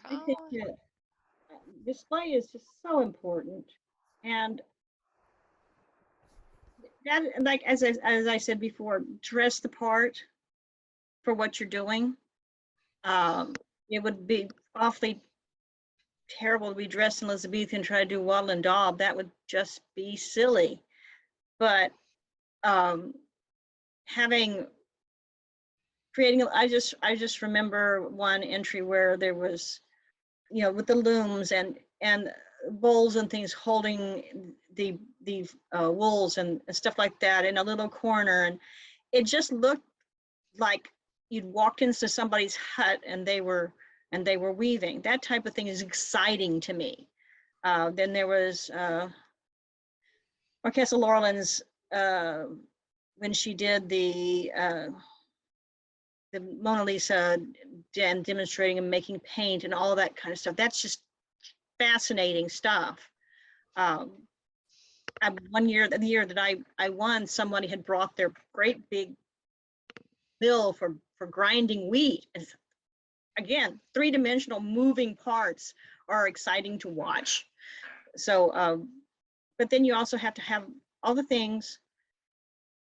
I think that display is just so important, and that, like as I said before, dress the part for what you're doing. It would be awfully terrible to be dressed in Elizabethan and try to do Waddle and Daub. That would just be silly. But I just remember one entry where there was, with the looms and bowls and things holding the wools and stuff like that in a little corner, and it just looked like you'd walked into somebody's hut and they were weaving. That type of thing is exciting to me. Then there was Marquesa Laurelland's when she did the Mona Lisa and demonstrating and making paint and all that kind of stuff. That's just fascinating stuff. One year, the year that I won, somebody had brought their great big mill for grinding wheat. And again, three-dimensional moving parts are exciting to watch. So, but then you also have to have all the things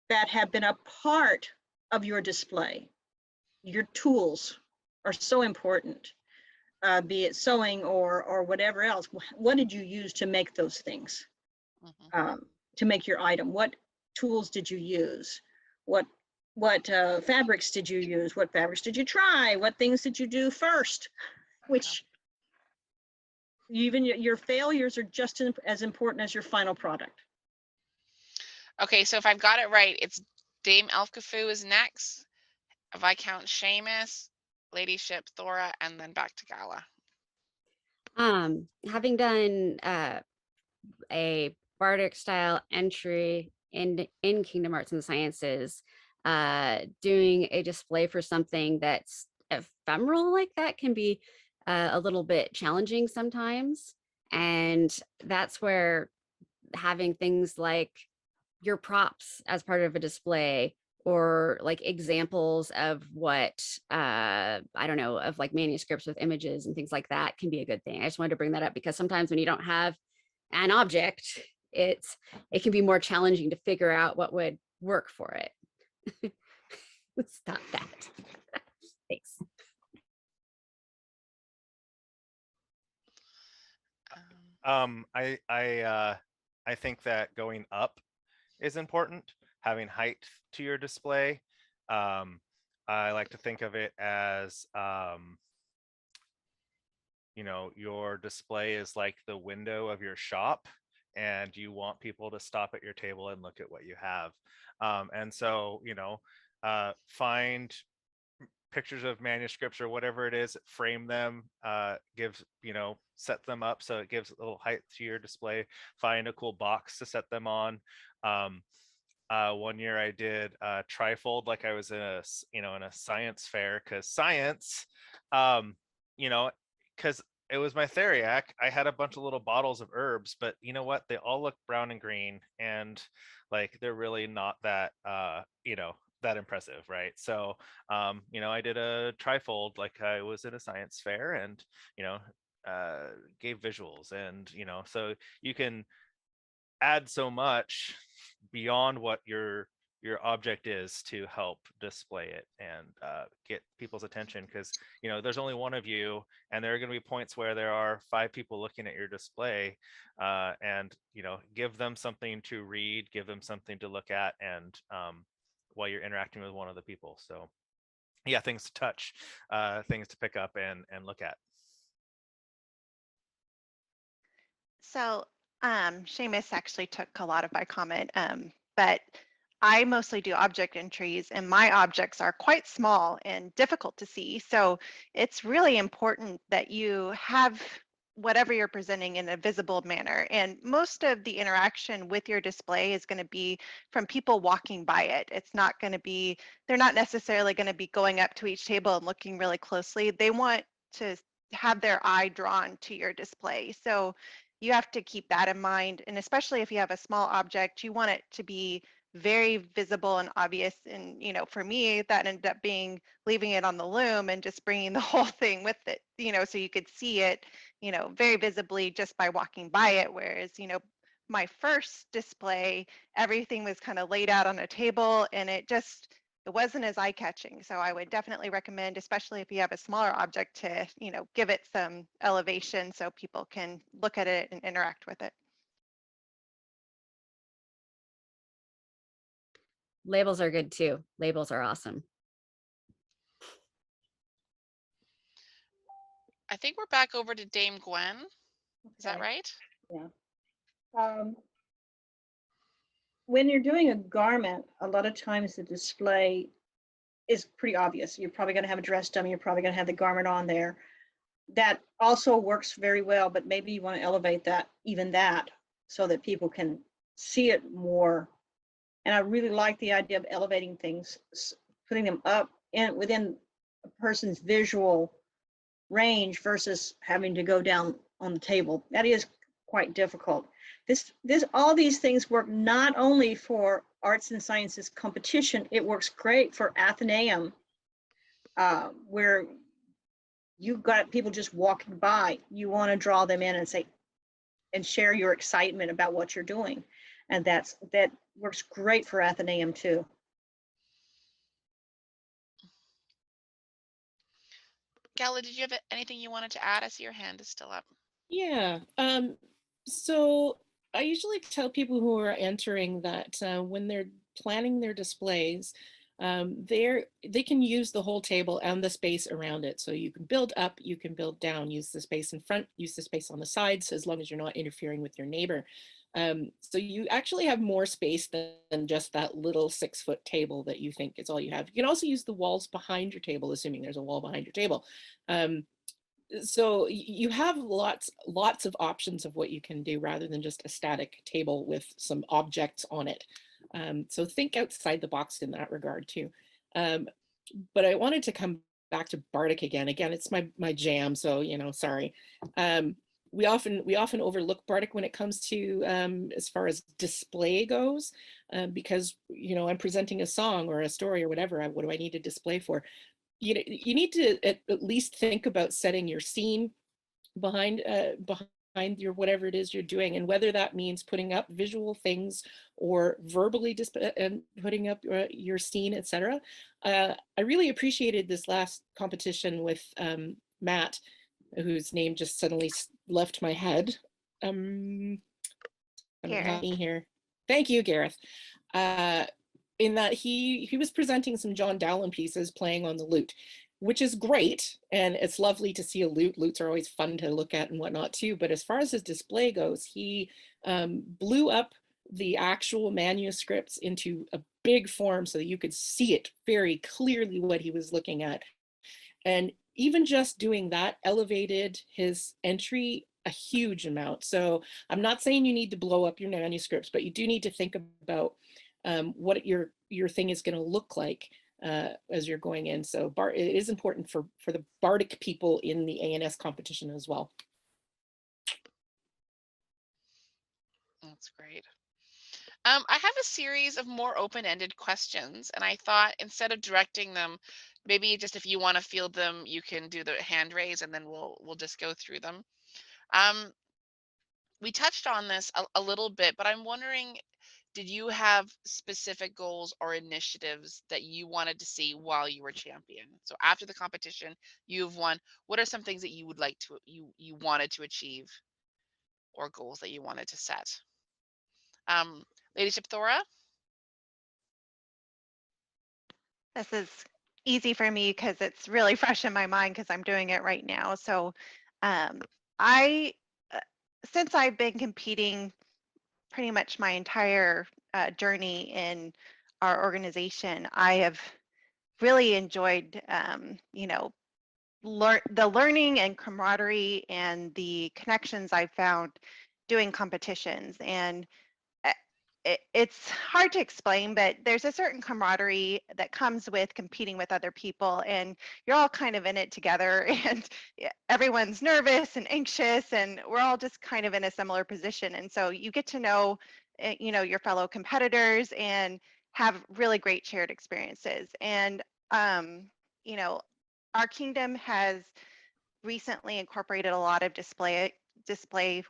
that have been a part of your display. Your tools are so important, be it sewing or whatever else. What did you use to make those things? To make your item? What tools did you use? What fabrics did you use? What fabrics did you try? What things did you do first? Which even your failures are just as important as your final product. Okay, so if I've got it right, it's Dame Ælfgifu is next, Viscount Séamus, Ladyship Thora, and then back to Gala. Having done a Bardic style entry in Kingdom Arts and Sciences, doing a display for something that's ephemeral like that can be a little bit challenging sometimes. And that's where having things like your props as part of a display, or like examples of what I don't know, of like manuscripts with images and things like that can be a good thing. I just wanted to bring that up because sometimes when you don't have an object, it can be more challenging to figure out what would work for it. Let's stop that. Thanks. I think that going up is important, having height to your display. I like to think of it as your display is like the window of your shop, and you want people to stop at your table and look at what you have. And so find pictures of manuscripts or whatever it is, frame them, set them up so it gives a little height to your display. Find a cool box to set them on. One year I did trifold, like I was in a science fair, because science, because it was my theriac. I had a bunch of little bottles of herbs, but you know what? They all look brown and green, and like they're really not that that impressive, right? So I did a trifold, like I was in a science fair, and gave visuals, and so you can add so much beyond what your your object is to help display it and get people's attention, because there's only one of you, and there are going to be points where there are 5 people looking at your display, and give them something to read, give them something to look at, and while you're interacting with one of the people. So yeah, things to touch, things to pick up and look at. So Séamus actually took a lot of my comment, but I mostly do object entries, and my objects are quite small and difficult to see. So it's really important that you have whatever you're presenting in a visible manner. And most of the interaction with your display is going to be from people walking by it. It's not going to be, they're not necessarily going to be going up to each table and looking really closely. They want to have their eye drawn to your display. So you have to keep that in mind. And especially if you have a small object, you want it to be very visible and obvious. And, for me, that ended up being leaving it on the loom and just bringing the whole thing with it, so you could see it, very visibly just by walking by it. Whereas, my first display, everything was kind of laid out on a table, and it wasn't as eye-catching. So I would definitely recommend, especially if you have a smaller object, to, give it some elevation so people can look at it and interact with it. Labels are good too. Labels are awesome. I think we're back over to Dame Gwen. Is that Okay. right? Yeah. When you're doing a garment, a lot of times the display is pretty obvious. You're probably going to have a dress dummy. You're probably going to have the garment on there. That also works very well, but maybe you want to elevate that, even that, so that people can see it more. And I really like the idea of elevating things, putting them up and within a person's visual range versus having to go down on the table. That is quite difficult. All these things work not only for arts and sciences competition, it works great for Athenaeum, where you've got people just walking by. You want to draw them in and say, and share your excitement about what you're doing. And that works great for Athenaeum too. Gala, did you have anything you wanted to add? I see your hand is still up. Yeah. So I usually tell people who are entering that when they're planning their displays, they can use the whole table and the space around it. So you can build up, you can build down, use the space in front, use the space on the sides, as long as you're not interfering with your neighbor. So you actually have more space than just that little 6-foot table that you think is all you have. You can also use the walls behind your table, assuming there's a wall behind your table. So you have lots of options of what you can do rather than just a static table with some objects on it. So think outside the box in that regard too. But I wanted to come back to Bardic again. Again, it's my jam, so sorry. We often overlook Bardic when it comes to as far as display goes, because I'm presenting a song or a story or whatever. What do I need to display for? You need to at least think about setting your scene behind your whatever it is you're doing, and whether that means putting up visual things or verbally and putting up your scene, etc. I really appreciated this last competition with Matt, whose name just suddenly left my head. Here. Thank you, Gareth. In that he was presenting some John Dowland pieces playing on the lute, which is great, and it's lovely to see a lute. Lutes are always fun to look at and whatnot too, but as far as his display goes, he blew up the actual manuscripts into a big form so that you could see it very clearly what he was looking at. And even just doing that elevated his entry a huge amount. So I'm not saying you need to blow up your manuscripts, but you do need to think about what your thing is going to look like as you're going in. So it is important for the Bardic people in the ANS competition as well. That's great. I have a series of more open-ended questions, and I thought instead of directing them, maybe just if you want to field them, you can do the hand raise, and then we'll just go through them. We touched on this a little bit, but I'm wondering, did you have specific goals or initiatives that you wanted to see while you were champion? So after the competition, you've won. What are some things that you would like to you wanted to achieve or goals that you wanted to set? Ladyship Thora? This is easy for me because it's really fresh in my mind because I'm doing it right now. So I, since I've been competing pretty much my entire journey in our organization, I have really enjoyed, you know, the learning and camaraderie and the connections I found doing competitions. And it's hard to explain, but there's a certain camaraderie that comes with competing with other people, and you're all kind of in it together, and everyone's nervous and anxious, and we're all just kind of in a similar position. And so you get to know, you know, your fellow competitors and have really great shared experiences. And, you know, our kingdom has recently incorporated a lot of display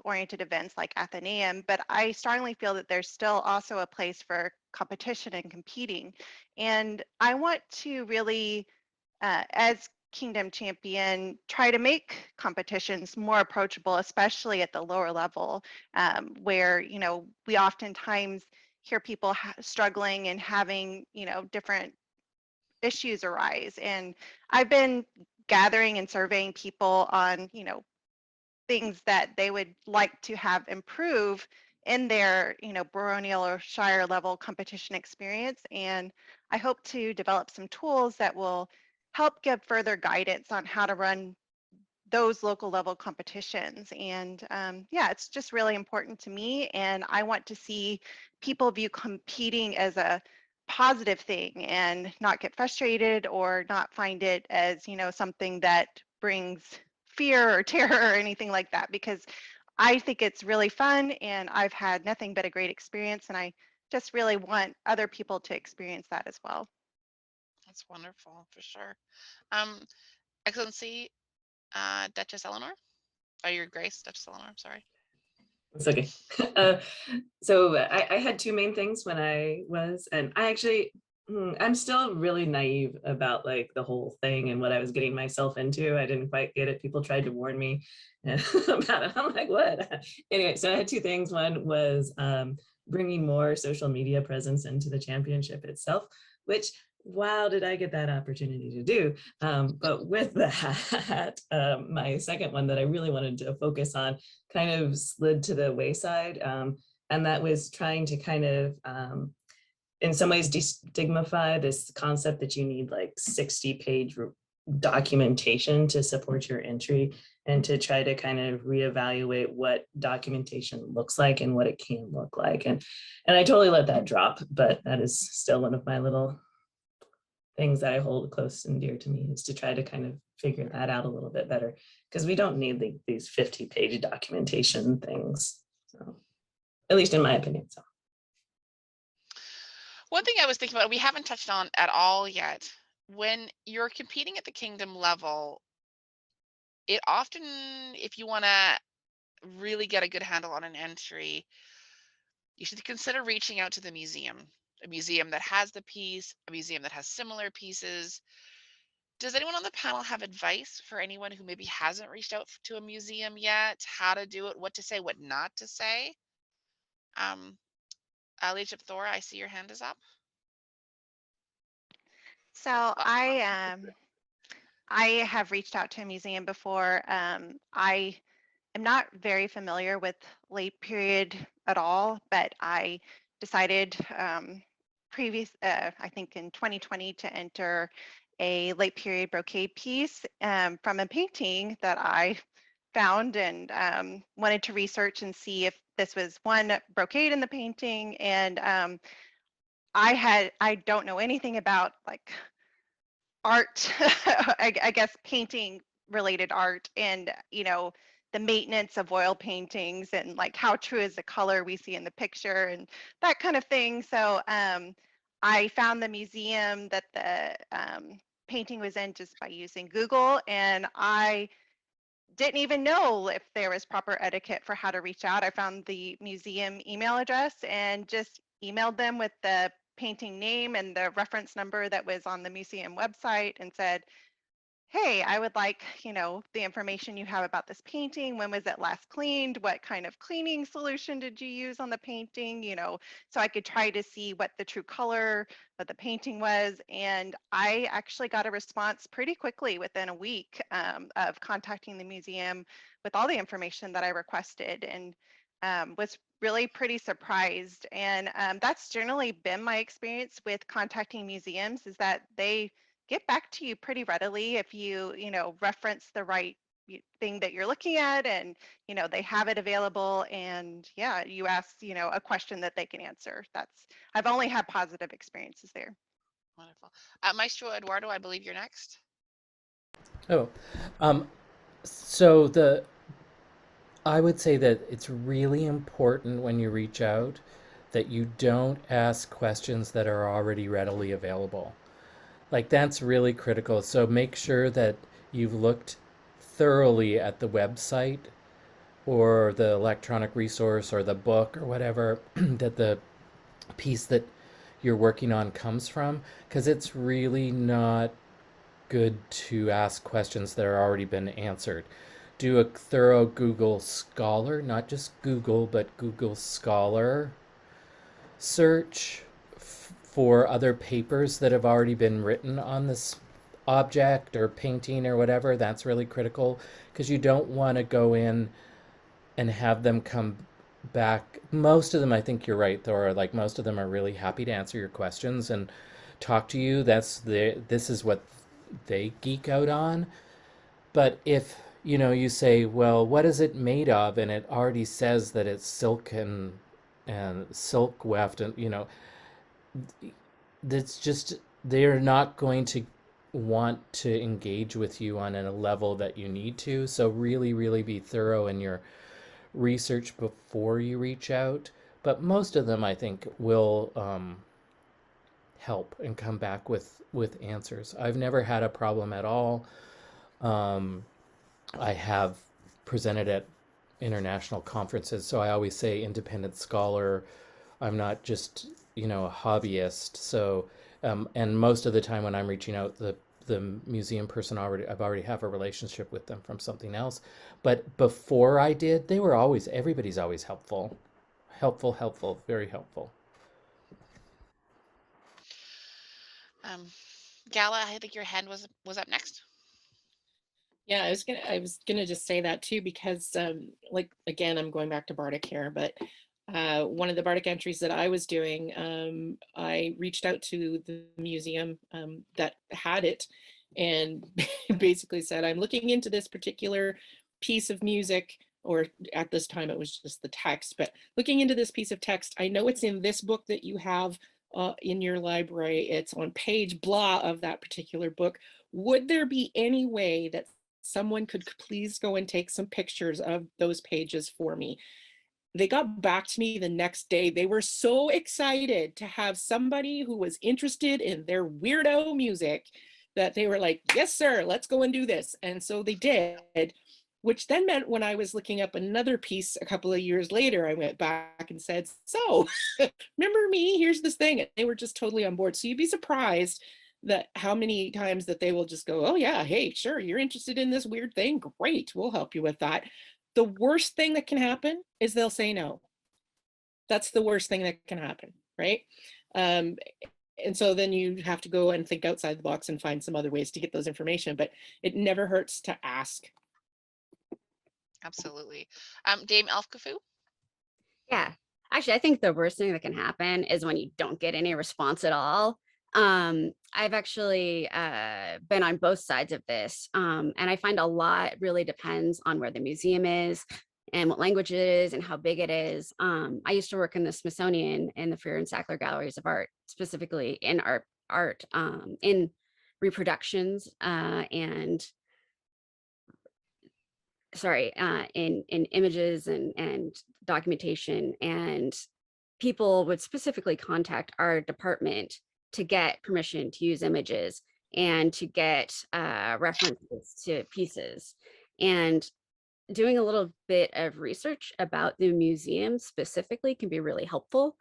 oriented events like Athenaeum, but I strongly feel that there's still also a place for competition and competing. And I want to really, as Kingdom Champion, try to make competitions more approachable, especially at the lower level, where, you know, we oftentimes hear people struggling and having, you know, different issues arise. And I've been gathering and surveying people on, you know, things that they would like to have improve in their, you know, baronial or shire level competition experience. And I hope to develop some tools that will help give further guidance on how to run those local level competitions. And yeah, it's just really important to me. And I want to see people view competing as a positive thing and not get frustrated or not find it as, you know, something that brings fear or terror or anything like that, because I think it's really fun and I've had nothing but a great experience, and I just really want other people to experience that as well. That's wonderful, for sure. Excellency, Duchess Eleanor? Oh, your Grace, Duchess Eleanor, I'm sorry. It's okay. So I had two main things when I was, and I actually, I'm still really naive about like the whole thing and what I was getting myself into. I didn't quite get it. People tried to warn me about it. I'm like, what? Anyway, so I had two things. One was bringing more social media presence into the championship itself, which, wow, did I get that opportunity to do. But with that, my second one that I really wanted to focus on kind of slid to the wayside. And that was trying to kind of, in some ways, destigmify this concept that you need like 60-page documentation to support your entry, and to try to kind of reevaluate what documentation looks like and what it can look like. And I totally let that drop, but that is still one of my little things that I hold close and dear to me, is to try to kind of figure that out a little bit better, because we don't need these 50-page documentation things. So, at least in my opinion. So, one thing I was thinking about, we haven't touched on at all yet, when you're competing at the kingdom level, it often, if you want to really get a good handle on an entry, you should consider reaching out to the museum, a museum that has the piece, a museum that has similar pieces. Does anyone on the panel have advice for anyone who maybe hasn't reached out to a museum yet? How to do it, what to say, what not to say? Leadership Thora, I see your hand is up. So I have reached out to a museum before. I am not very familiar with late period at all, but I decided I think in 2020, to enter a late period brocade piece from a painting that I found, and wanted to research and see if this was one brocade in the painting. And I don't know anything about like art, I guess painting related art, and you know, the maintenance of oil paintings, and like how true is the color we see in the picture and that kind of thing. So I found the museum that the painting was in just by using Google, and I didn't even know if there was proper etiquette for how to reach out. I found the museum email address and just emailed them with the painting name and the reference number that was on the museum website and said, hey, I would like, the information you have about this painting. When was it last cleaned? What kind of cleaning solution did you use on the painting? So I could try to see what the true color of the painting was. And I actually got a response pretty quickly within a week of contacting the museum with all the information that I requested, and was really pretty surprised. And that's generally been my experience with contacting museums, is that they get back to you pretty readily if you reference the right thing that you're looking at, and they have it available, and yeah, you ask a question that they can answer. I've only had positive experiences there. Wonderful. Maestro Eduardo, I believe you're next. Oh, I would say that it's really important when you reach out that you don't ask questions that are already readily available. Like, that's really critical. So make sure that you've looked thoroughly at the website or the electronic resource or the book or whatever that the piece that you're working on comes from, because it's really not good to ask questions that are already been answered. Do a thorough Google Scholar, not just Google, but Google Scholar search for other papers that have already been written on this object or painting or whatever. That's really critical, because you don't want to go in and have them come back. Most of them, I think you're right, Thora, like most of them are really happy to answer your questions and talk to you. This is what they geek out on. But if you say, well, what is it made of, and it already says that it's silk and silk weft, and that's just, they're not going to want to engage with you on a level that you need to. So really, really be thorough in your research before you reach out. But most of them, I think, will help and come back with answers. I've never had a problem at all. I have presented at international conferences, so I always say independent scholar. I'm not just a hobbyist. So and most of the time when I'm reaching out, the museum person I've already have a relationship with them from something else. But before I did, everybody's always helpful, very helpful. Gala, I think your hand was up next. Yeah, I was gonna just say that too, because like, again, I'm going back to Bardic here, but one of the Bardic entries that I was doing, I reached out to the museum that had it, and basically said, I'm looking into this particular piece of music, or at this time it was just the text, but looking into this piece of text, I know it's in this book that you have in your library. It's on page blah of that particular book. Would there be any way that someone could please go and take some pictures of those pages for me? They got back to me the next day. They were so excited to have somebody who was interested in their weirdo music that they were like, yes, sir, let's go and do this. And so they did, which then meant when I was looking up another piece a couple of years later, I went back and said, so remember me, here's this thing. And they were just totally on board. So you'd be surprised that how many times that they will just go, oh yeah, hey, sure, you're interested in this weird thing, great, we'll help you with that. The worst thing that can happen is they'll say no. That's the worst thing that can happen, right? And so then you have to go and think outside the box and find some other ways to get those information, but it never hurts to ask. Absolutely. Dame Ælfgifu? Yeah, actually, I think the worst thing that can happen is when you don't get any response at all. I've actually been on both sides of this, and I find a lot really depends on where the museum is and what language it is and how big it is. I used to work in the Smithsonian in the Freer and Sackler galleries of art, specifically in art in reproductions and in images and documentation, and people would specifically contact our department to get permission to use images and to get references to pieces. And doing a little bit of research about the museum specifically can be really helpful.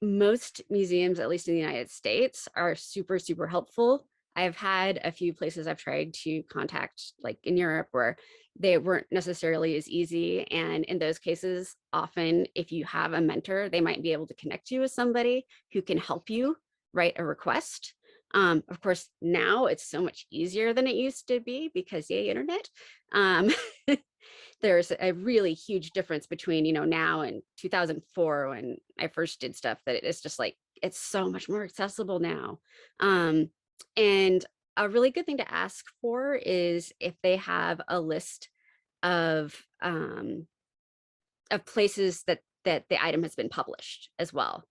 Most museums, at least in the United States, are super, super helpful. I've had a few places I've tried to contact, like in Europe, where they weren't necessarily as easy. And in those cases, often if you have a mentor, they might be able to connect you with somebody who can help you write a request. Of course, now it's so much easier than it used to be because yay, internet. There's a really huge difference between, you know, now and 2004 when I first did stuff, that it's just like, it's so much more accessible now. And a really good thing to ask for is if they have a list of places that the item has been published as well.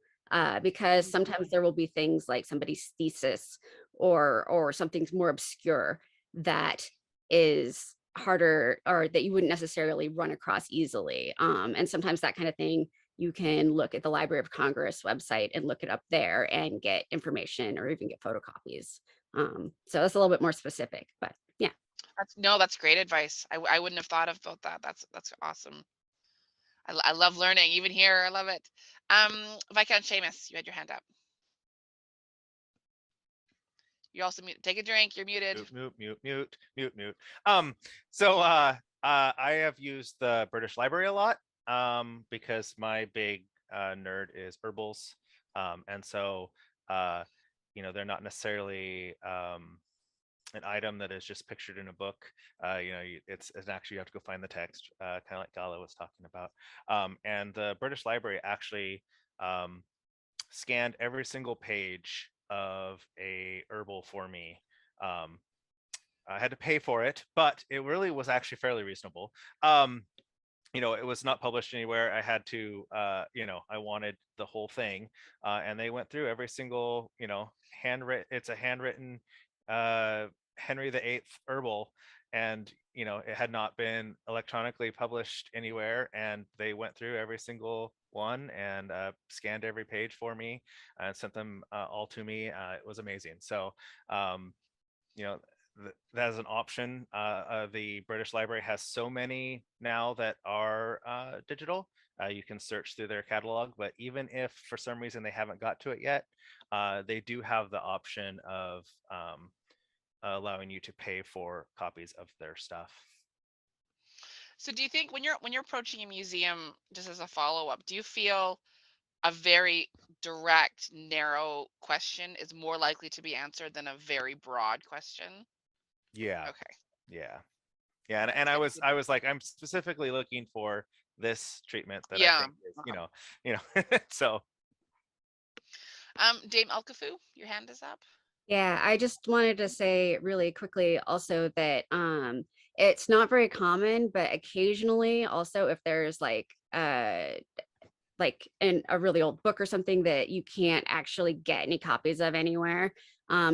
Because sometimes there will be things like somebody's thesis or something's more obscure that is harder, or that you wouldn't necessarily run across easily. And sometimes that kind of thing, you can look at the Library of Congress website and look it up there and get information or even get photocopies. So that's a little bit more specific, but yeah. That's great advice. I wouldn't have thought about that. That's awesome. I love learning, even here. I love it. Viscount Séamus, you had your hand up. You're also muted. Take a drink. You're muted. Mute. So I have used the British Library a lot because my big nerd is herbals, and so you know, they're not necessarily an item that is just pictured in a book. You know, it's actually, you have to go find the text, kind of like Gala was talking about. And the British Library actually scanned every single page of a herbal for me. I had to pay for it, but it really was actually fairly reasonable. You know, it was not published anywhere. I had to, you know, I wanted the whole thing, and they went through every single, you know, handwritten. It's a handwritten Henry VIII herbal, and you know, it had not been electronically published anywhere, and they went through every single one and scanned every page for me and sent them all to me. It was amazing. So you know, that is an option. The British Library has so many now that are digital. You can search through their catalog, but even if for some reason they haven't got to it yet, they do have the option of allowing you to pay for copies of their stuff. So do you think when you're approaching a museum, just as a follow-up, do you feel a very direct, narrow question is more likely to be answered than a very broad question? Yeah. Okay. Yeah. And I was like, I'm specifically looking for this treatment that I think is, you know, so. Dame Ælfgifu, your hand is up. Yeah, I just wanted to say really quickly also that it's not very common, but occasionally also if there's like in a really old book or something that you can't actually get any copies of anywhere,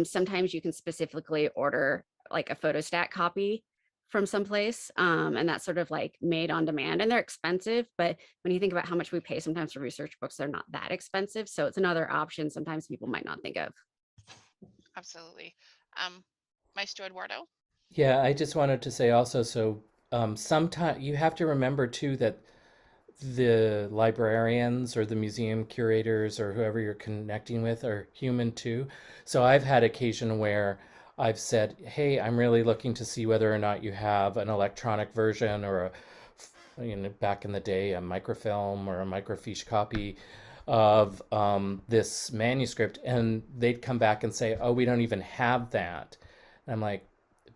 sometimes you can specifically order like a photostat copy from someplace, and that's sort of like made on demand, and they're expensive, but when you think about how much we pay sometimes for research books, they're not that expensive. So it's another option sometimes people might not think of. Absolutely. Maestro Eduardo? Yeah, I just wanted to say also, so sometimes you have to remember too that the librarians or the museum curators or whoever you're connecting with are human too. So I've had occasion where I've said, hey, I'm really looking to see whether or not you have an electronic version or you know, back in the day, a microfilm or a microfiche copy of this manuscript, and they'd come back and say, oh, we don't even have that. And I'm like,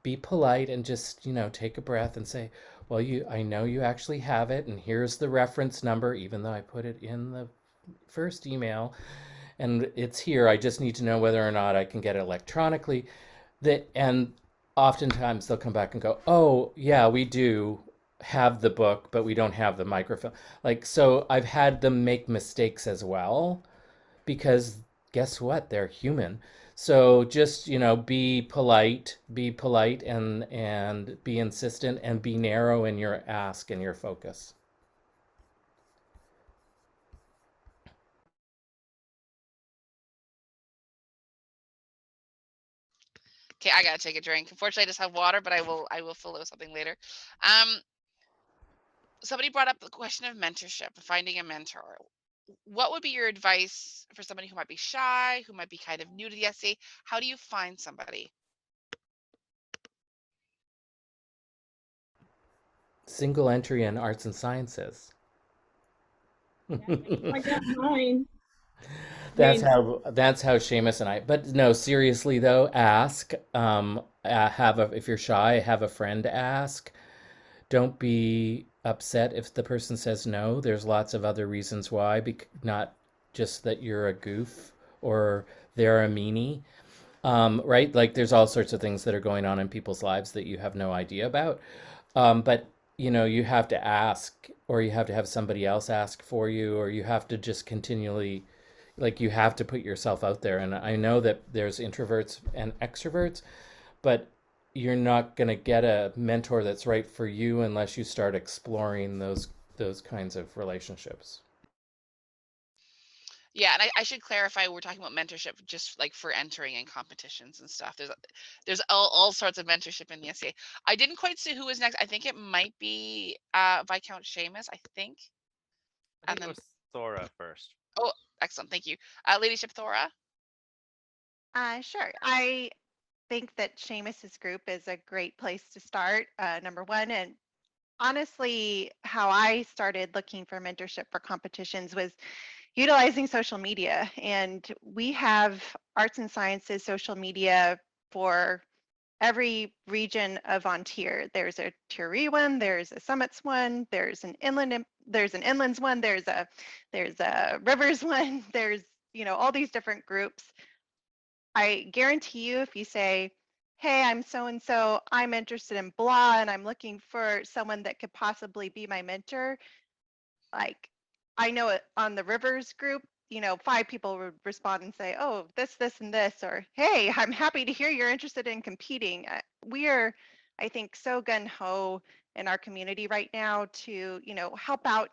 be polite and just, you know, take a breath and say, well, I know you actually have it, and here's the reference number, even though I put it in the first email, and it's here. I just need to know whether or not I can get it electronically. And oftentimes they'll come back and go, oh, yeah, we do have the book, but we don't have the microfilm. Like, so I've had them make mistakes as well, because guess what? They're human. So just, you know, be polite and be insistent and be narrow in your ask and your focus. Okay, I gotta take a drink. Unfortunately, I just have water, but I will fill it with something later. Somebody brought up the question of mentorship, finding a mentor. what would be your advice for somebody who might be shy, who might be kind of new to the SCA? How do you find somebody? Single entry in arts and sciences. I got mine. That's mean- how Séamus and I. But no, seriously though, ask. If you're shy, have a friend ask. Don't be upset if the person says no. There's lots of other reasons why, not just that you're a goof or they're a meanie. Right? Like there's all sorts of things that are going on in people's lives that you have no idea about. But you have to ask, or you have to have somebody else ask for you, or you have to just continually, like, you have to put yourself out there. And I know that there's introverts and extroverts, but you're not going to get a mentor that's right for you unless you start exploring those kinds of relationships. Yeah, and I should clarify, we're talking about mentorship just like for entering in competitions and stuff. There's all sorts of mentorship in the SCA. I didn't quite see who was next. I think it might be Viscount Séamus, I think. I And think it then, was Thora first. oh, excellent, thank you. Ladyship Thora. Sure. I think that Séamus's group is a great place to start, number one. And honestly, how I started looking for mentorship for competitions was utilizing social media. And we have arts and sciences social media for every region of An Tir. There's a Tiree one, there's a Summits one, there's an inlands one, there's a rivers one, there's all these different groups. I guarantee you, if you say, hey, I'm so and so, I'm interested in blah, and I'm looking for someone that could possibly be my mentor, like, I know it on the Rivers group, 5 people would respond and say, oh, this, and this, or hey, I'm happy to hear you're interested in competing. We are, I think, so gung-ho in our community right now to, help out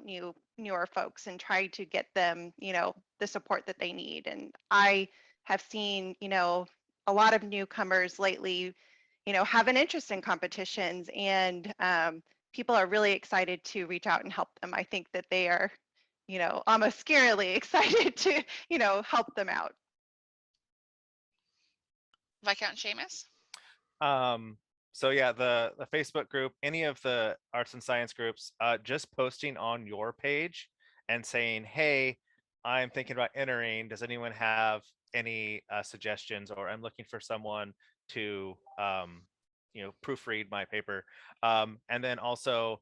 newer folks and try to get them, the support that they need. And I have seen, a lot of newcomers lately, have an interest in competitions, and people are really excited to reach out and help them. I think that they are, almost scarily excited to, help them out. Viscount Séamus. So yeah, the Facebook group, any of the arts and science groups, just posting on your page and saying, hey, I'm thinking about entering. Does anyone have any suggestions? Or I'm looking for someone to proofread my paper. And then also,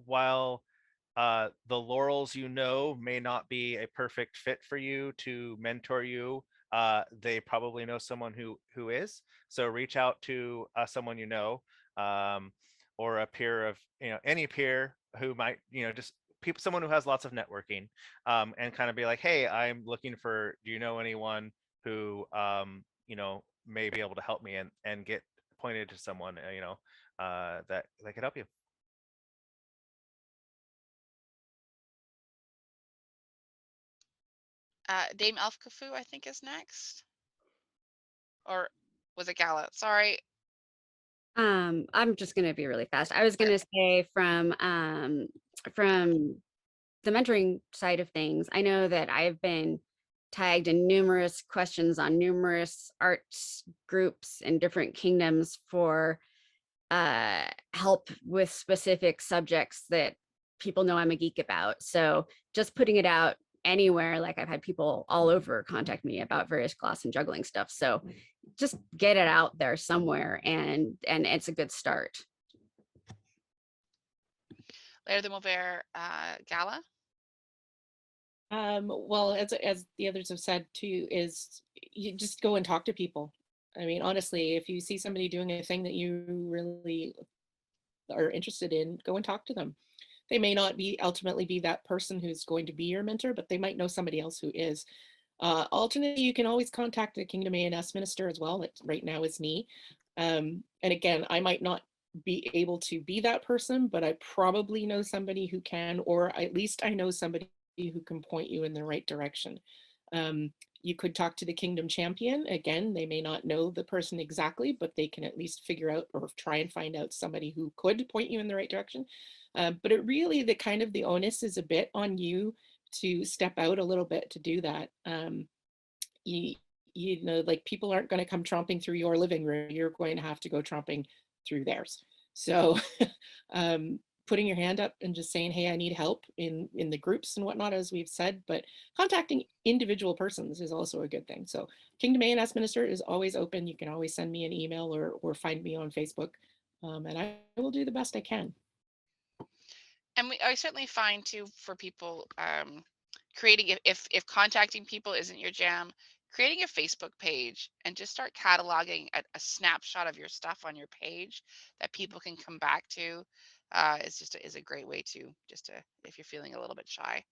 while the laurels may not be a perfect fit for you to mentor you, they probably know someone who is. So reach out to someone or a peer of any peer who might just someone who has lots of networking, and kind of be like, hey, I'm looking for, do you know anyone who may be able to help me, and get pointed to someone that could help you. Dame Ælfgifu, I think, is next. Or was it Gala? Sorry. I'm just gonna be really fast. I was gonna say from the mentoring side of things, I know that I've been tagged in numerous questions on numerous arts groups in different kingdoms for help with specific subjects that people know I'm a geek about. So just putting it out anywhere, like I've had people all over contact me about various glass and juggling stuff. So just get it out there somewhere, and it's a good start. Lair de Mauvert, Gala. Well, as the others have said too, is you just go and talk to people. I mean, honestly, if you see somebody doing a thing that you really are interested in, go and talk to them. They may not ultimately be that person who's going to be your mentor, but they might know somebody else who is. Alternately, you can always contact the Kingdom ANS minister as well. That right now is me. And again, I might not be able to be that person, but I probably know somebody who can, or at least I know somebody who can point you in the right direction. You could talk to the Kingdom champion. Again, they may not know the person exactly, but they can at least figure out or try and find out somebody who could point you in the right direction. But it really, the onus is a bit on you to step out a little bit to do that. You know, like people aren't going to come tromping through your living room. You're going to have to go tromping through theirs. So putting your hand up and just saying, hey, I need help in the groups and whatnot, as we've said, but contacting individual persons is also a good thing. So Kingdom A&S Minister is always open. You can always send me an email or find me on Facebook, and I will do the best I can. And I certainly find too, for people, creating, if contacting people isn't your jam, creating a Facebook page and just start cataloging a snapshot of your stuff on your page that people can come back to, is a great way to if you're feeling a little bit shy.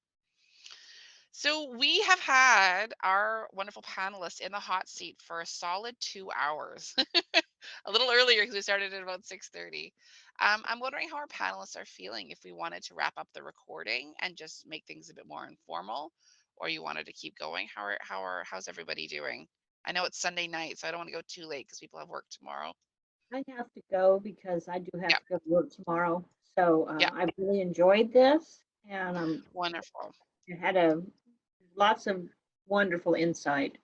So we have had our wonderful panelists in the hot seat for a solid 2 hours, a little earlier because we started at about 6:30. I'm wondering how our panelists are feeling, if we wanted to wrap up the recording and just make things a bit more informal, or you wanted to keep going. How's everybody doing? I know it's Sunday night, so I don't want to go too late because people have work tomorrow. I have to go because I do have Yeah. to go to work tomorrow. So Yeah. I really enjoyed this, and Wonderful. I had lots of wonderful insight.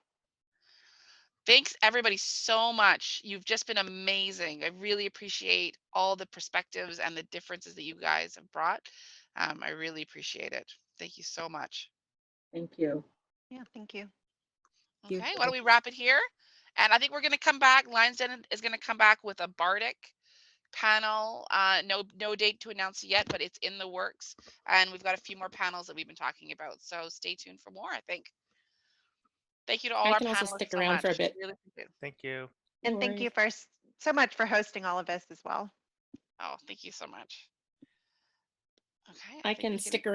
Thanks everybody so much. You've just been amazing. I really appreciate all the perspectives and the differences that you guys have brought. I really appreciate it. Thank you so much. Thank you. Yeah, thank you. you. Okay, why don't we wrap it here? And I think we're going to come back. Lions Den is going to come back with a Bardic panel. No date to announce yet, but it's in the works. And we've got a few more panels that we've been talking about. So stay tuned for more, I think. Thank you to all I our can also panelists stick so around much. for a bit. Really appreciate it. Thank you. And thank you for so much for hosting all of us as well. Oh, thank you so much. Okay, I think can we stick around.